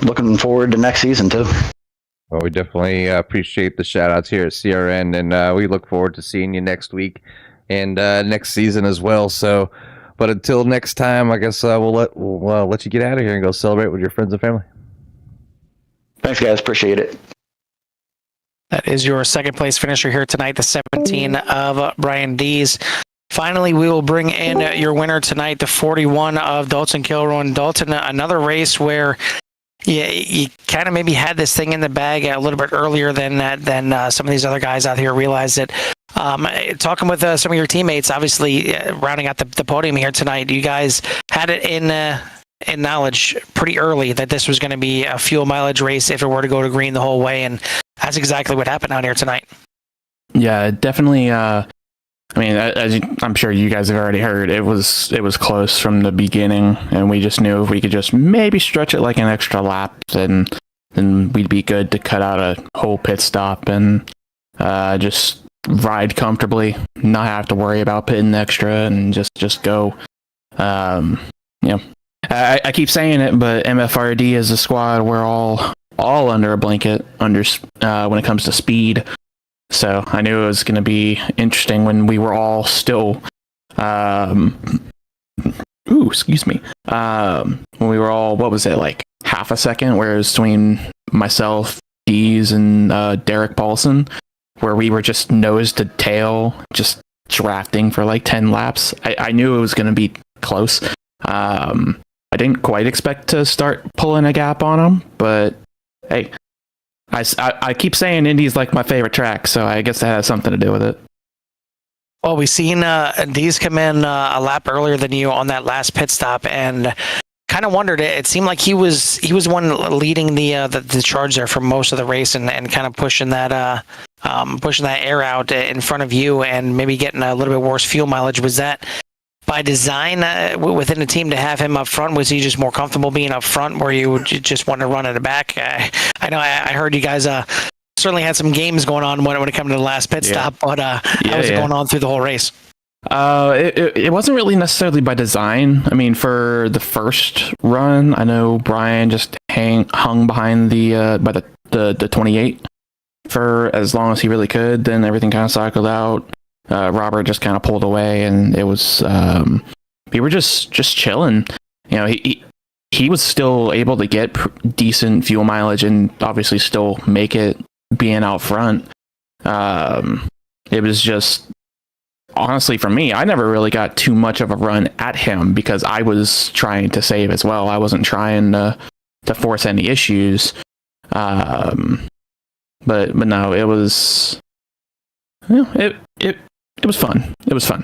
looking forward to next season too. Well, we definitely appreciate the shout-outs here at CRN, and we look forward to seeing you next week and next season as well. So, but until next time, I guess we'll let you get out of here and go celebrate with your friends and family. Thanks, guys. Appreciate it. That is your second place finisher here tonight, the 17 of Brian Dees. Finally, we will bring in your winner tonight, the 41 of Dalton Kilroy. Dalton, another race where you kind of maybe had this thing in the bag a little bit earlier than some of these other guys out here realized it. Talking with some of your teammates, obviously rounding out the podium here tonight, you guys had it in knowledge pretty early that this was going to be a fuel mileage race if it were to go to green the whole way, and that's exactly what happened out here tonight. Yeah, definitely. I mean, I'm sure you guys have already heard, it was close from the beginning, and we just knew if we could just maybe stretch it like an extra lap, then we'd be good to cut out a whole pit stop and just ride comfortably, not have to worry about pitting extra, and just go. I keep saying it, but MFRD is a squad. We're all under a blanket when it comes to speed. So I knew it was going to be interesting when we were all still, excuse me, when we were all, what was it, like half a second, whereas between myself, Dees, and Derek Paulson, where we were just nose to tail, just drafting for like 10 laps. I knew it was going to be close. I didn't quite expect to start pulling a gap on them, but hey, I keep saying Indy's like my favorite track, so I guess that has something to do with it. Well, we've seen Dees come in a lap earlier than you on that last pit stop, and kind of wondered. It seemed like he was one leading the charge there for most of the race, and kind of pushing that air out in front of you, and maybe getting a little bit worse fuel mileage. Was that by design within the team to have him up front? Was he just more comfortable being up front, where you would just want to run at the back? I know I heard you guys certainly had some games going on when it came to the last pit stop, but how was it going on through the whole race? It wasn't really necessarily by design. I mean, for the first run, I know Brian just hung behind by the 28 for as long as he really could. Then everything kind of cycled out. Robert just kind of pulled away, and it was we were just chilling. You know, he was still able to get decent fuel mileage and obviously still make it being out front. It was just, honestly, for me, I never really got too much of a run at him because I was trying to save as well. I wasn't trying to force any issues. But no, it was, it was fun. It was fun.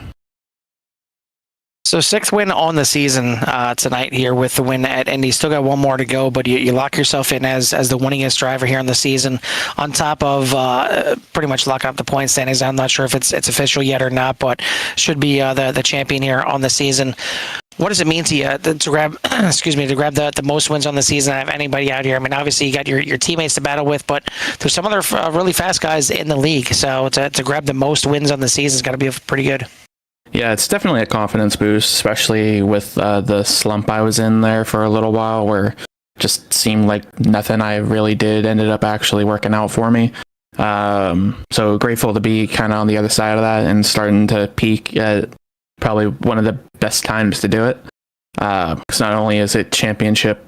So 6th win on the season tonight here with the win at Indy. Still got one more to go, but you lock yourself in as the winningest driver here in the season, on top of pretty much locking up the point standings. I'm not sure if it's official yet or not, but should be the champion here on the season. What does it mean to you to grab the most wins on the season out of anybody out here? I mean, obviously you got your teammates to battle with, but there's some other really fast guys in the league. So to grab the most wins on the season has got to be pretty good. Yeah, it's definitely a confidence boost, especially with the slump I was in there for a little while, where it just seemed like nothing I really did ended up actually working out for me. So grateful to be kind of on the other side of that and starting to peak at probably one of the best times to do it. Because not only is it championship,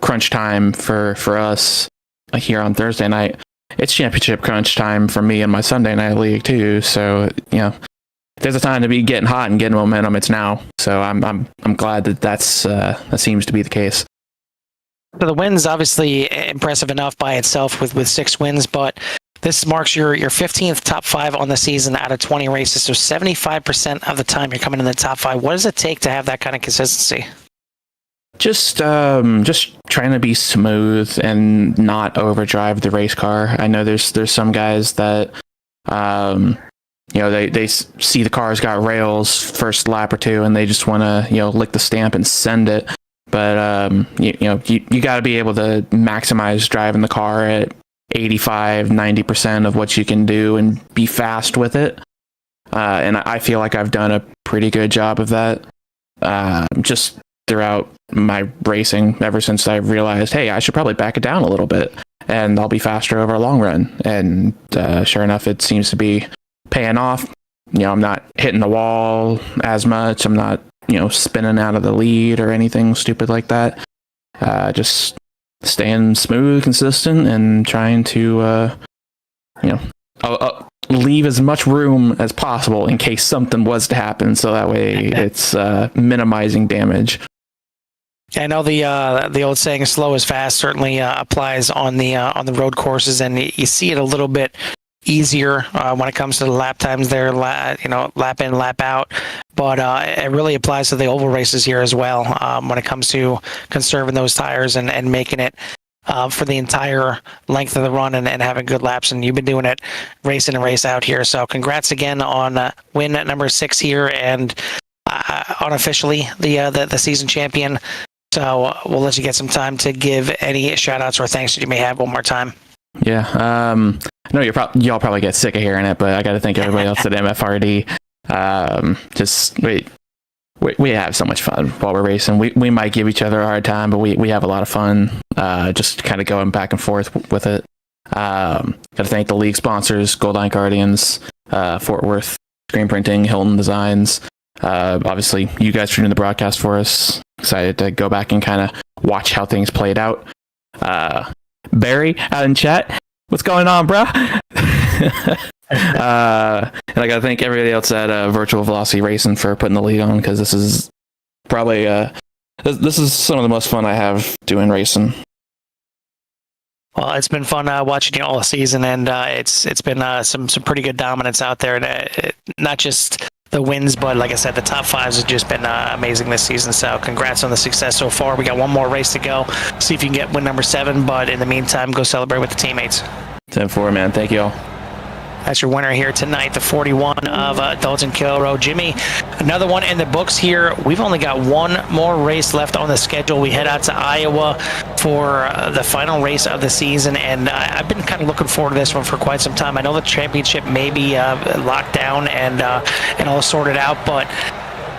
crunch time for us here on Thursday night, it's championship crunch time for me and my Sunday night league too. So, there's a time to be getting hot and getting momentum. It's now. So I'm glad that seems to be the case. So the win's obviously impressive enough by itself with 6 wins, but this marks your 15th top 5 on the season out of 20 races. So 75% of the time you're coming in the top 5. What does it take to have that kind of consistency? Just trying to be smooth and not overdrive the race car. I know there's some guys that they see the car's got rails first lap or two, and they just want to lick the stamp and send it. But you got to be able to maximize driving the car at 85-90% of what you can do and be fast with it. And I feel like I've done a pretty good job of that just throughout my racing ever since I realized, hey, I should probably back it down a little bit and I'll be faster over a long run. And sure enough, it seems to be paying off. I'm not hitting the wall as much. I'm not, spinning out of the lead or anything stupid like that. Just staying smooth, consistent, and trying to, leave as much room as possible in case something was to happen. So that way it's minimizing damage. I know the old saying "slow is fast" certainly applies on the road courses, and you see it a little bit easier when it comes to the lap times there, lap in, lap out. But it really applies to the oval races here as well when it comes to conserving those tires and making it for the entire length of the run and having good laps. And you've been doing it race in and race out here. So congrats again on win at number 6 here and unofficially the season champion. So we'll let you get some time to give any shout outs or thanks that you may have one more time. Yeah. I know y'all probably get sick of hearing it, but I got to thank everybody else at MFRD. We have so much fun while we're racing. We might give each other a hard time, but we have a lot of fun. Just kind of going back and forth with it. Got to thank the league sponsors, Gold Line Guardians, Fort Worth Screen Printing, Hilton Designs. Obviously, you guys for doing the broadcast for us. Excited to go back and kind of watch how things played out. Barry out in chat, what's going on, bro? And I gotta thank everybody else at Virtual Velocity Racing for putting the lead on, because this is probably this is some of the most fun I have doing racing. Well, it's been fun watching you all season, and it's been some pretty good dominance out there. And, not just the wins, but like I said, the top fives have just been amazing this season. So congrats on the success so far. We got one more race to go. See if you can get win number 7. But in the meantime, go celebrate with the teammates. 10-4, man. Thank you all. That's your winner here tonight, the 41 of Dalton Kilroe. Jimmy, another one in the books here. We've only got one more race left on the schedule. We head out to Iowa for the final race of the season, and I've been kind of looking forward to this one for quite some time. I know the championship may be locked down and all sorted out, but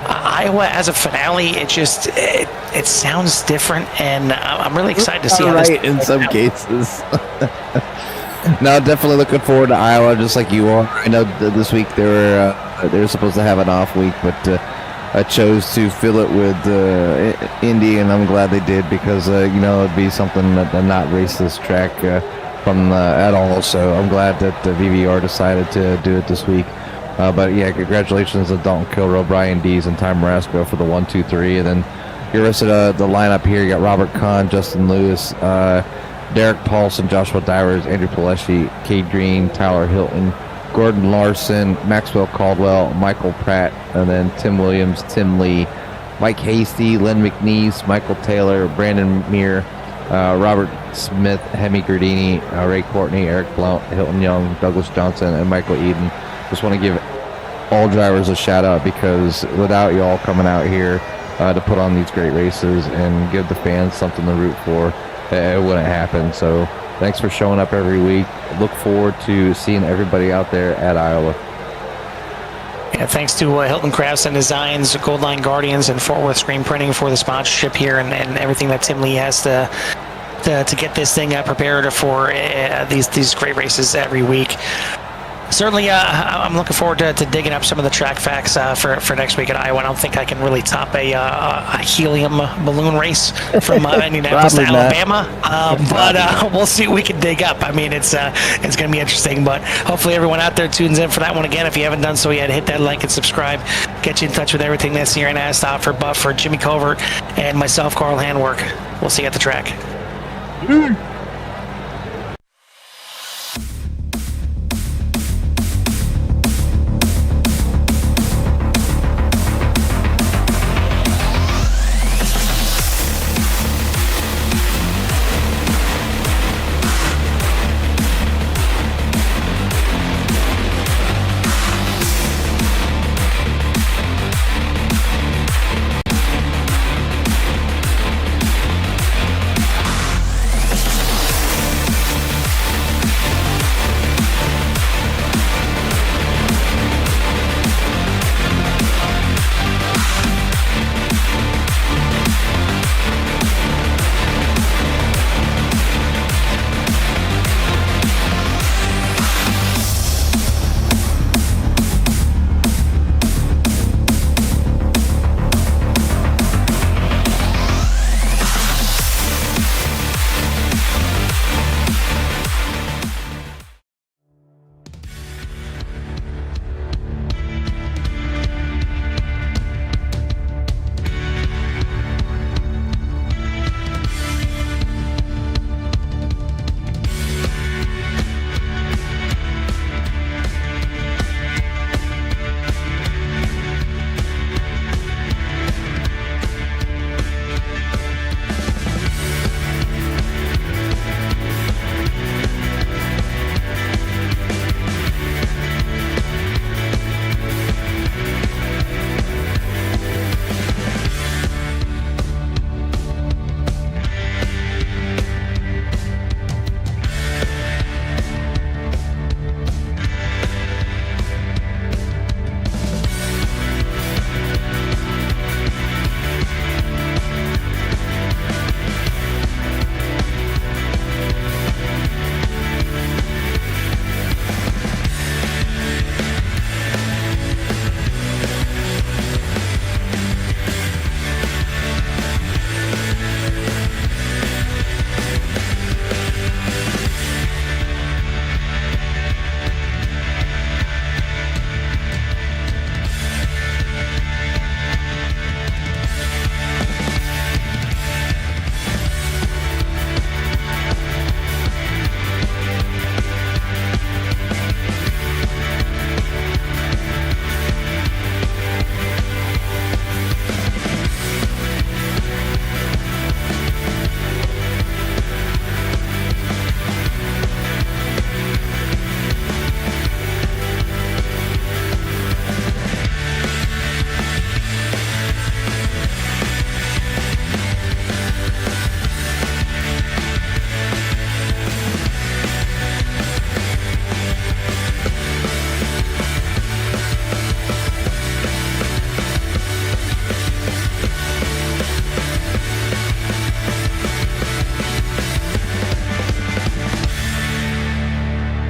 Iowa as a finale, it sounds different, and I'm really excited to see how this in some cases. No, definitely looking forward to Iowa, just like you are. I know this week they were supposed to have an off week, but I chose to fill it with Indy, and I'm glad they did, because it'd be something that not race this track from at all. So I'm glad that the VVR decided to do it this week. But yeah, congratulations to Dalton Kilroe, Brian Dees, and Ty Marasco for the 1, 2, 3, and then your rest of the lineup here. You got Robert Kahn, Justin Lewis, Derek Paulson, Joshua Divers, Andrew Pileshi, Cade Green, Tyler Hilton, Gordon Larson, Maxwell Caldwell, Michael Pratt, and then Tim Williams, Tim Lee, Mike Hasty, Len McNeese, Michael Taylor, Brandon Meir, Robert Smith, Hemi Gardini, Ray Courtney, Eric Blount, Hilton Young, Douglas Johnson, and Michael Eden. Just want to give all drivers a shout out, because without y'all coming out here to put on these great races and give the fans something to root for, it wouldn't happen. So thanks for showing up every week. Look forward to seeing everybody out there at Iowa. Yeah, thanks to Hilton Crafts and Designs, Gold Line Guardians, and Fort Worth Screen Printing for the sponsorship here and everything that Tim Lee has to get this thing prepared for these great races every week. Certainly, I'm looking forward to digging up some of the track facts for next week at Iowa. I don't think I can really top a helium balloon race from Indianapolis to Alabama, but we'll see what we can dig up. I mean, it's going to be interesting, but hopefully everyone out there tunes in for that one again. If you haven't done so yet, hit that like and subscribe. Get you in touch with everything this year and has to offer. But for Jimmy Covert and myself, Carl Handwork, we'll see you at the track.